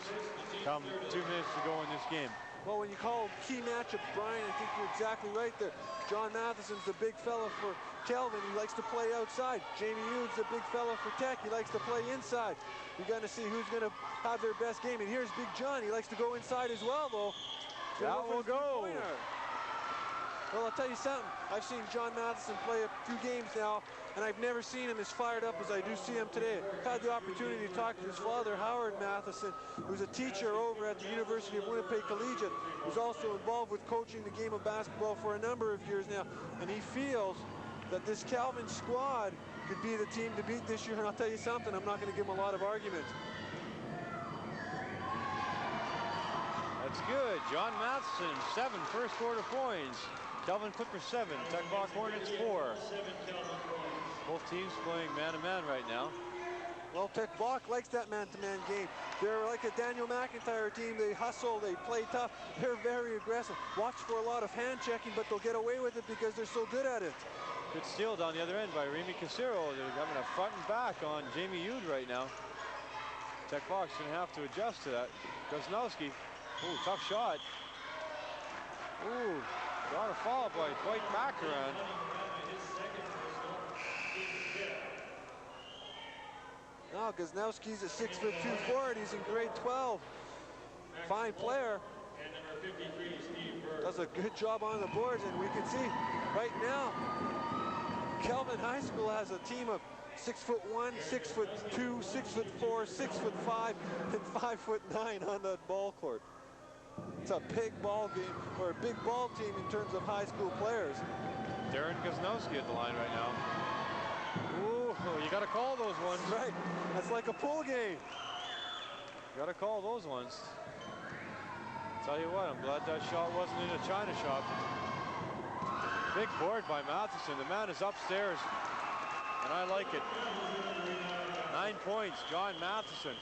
[SPEAKER 1] come 2 minutes to go in this game.
[SPEAKER 2] Well, when you call key matchups, Brian, I think you're exactly right there. John Matheson's the big fella for Kelvin. He likes to play outside. Jamie Yude's the big fella for Tech. He likes to play inside. You're going to see who's going to have their best game. And here's Big John. He likes to go inside as well, though.
[SPEAKER 1] That will go.
[SPEAKER 2] Well, I'll tell you something. I've seen John Matheson play a few games now, and I've never seen him as fired up as I do see him today. I've had the opportunity to talk to his father, Howard Matheson, who's a teacher over at the University of Winnipeg Collegiate, who's also involved with coaching the game of basketball for a number of years now. And he feels that this Kelvin squad could be the team to beat this year. And I'll tell you something, I'm not going to give him a lot of argument.
[SPEAKER 1] That's good. John Matheson, 7 first quarter points. Kelvin Clipper 7, Tech Bach Hornets 4. Both teams playing man-to-man right now.
[SPEAKER 2] Well, Tech Bach likes that man-to-man game. They're like a Daniel McIntyre team. They hustle, they play tough. They're very aggressive. Watch for a lot of hand checking, but they'll get away with it because they're so good at it.
[SPEAKER 1] Good steal down the other end by Ramey Casero. They're having a front and back on Jamie Yude right now. Tech Bach's going to have to adjust to that. Gosnowski, ooh, tough shot. Ooh. Got a foul by Dwight Baccarat.
[SPEAKER 2] Now Gosnowski's a 6'2" forward. He's in grade 12. Fine player. Does a good job on the boards, and we can see right now Kelvin High School has a team of 6'1", 6'2", 6'4", 6'5", and 5'9" on that ball court. It's a big ball game, or a big ball team in terms of high school players.
[SPEAKER 1] Darren Gosnowski at the line right now. Ooh, you got to call those ones.
[SPEAKER 2] That's right. That's like a pool game.
[SPEAKER 1] Got to call those ones. Tell you what, I'm glad that shot wasn't in a China shot. Big board by Matheson. The man is upstairs, and I like it. 9 points, John Matheson.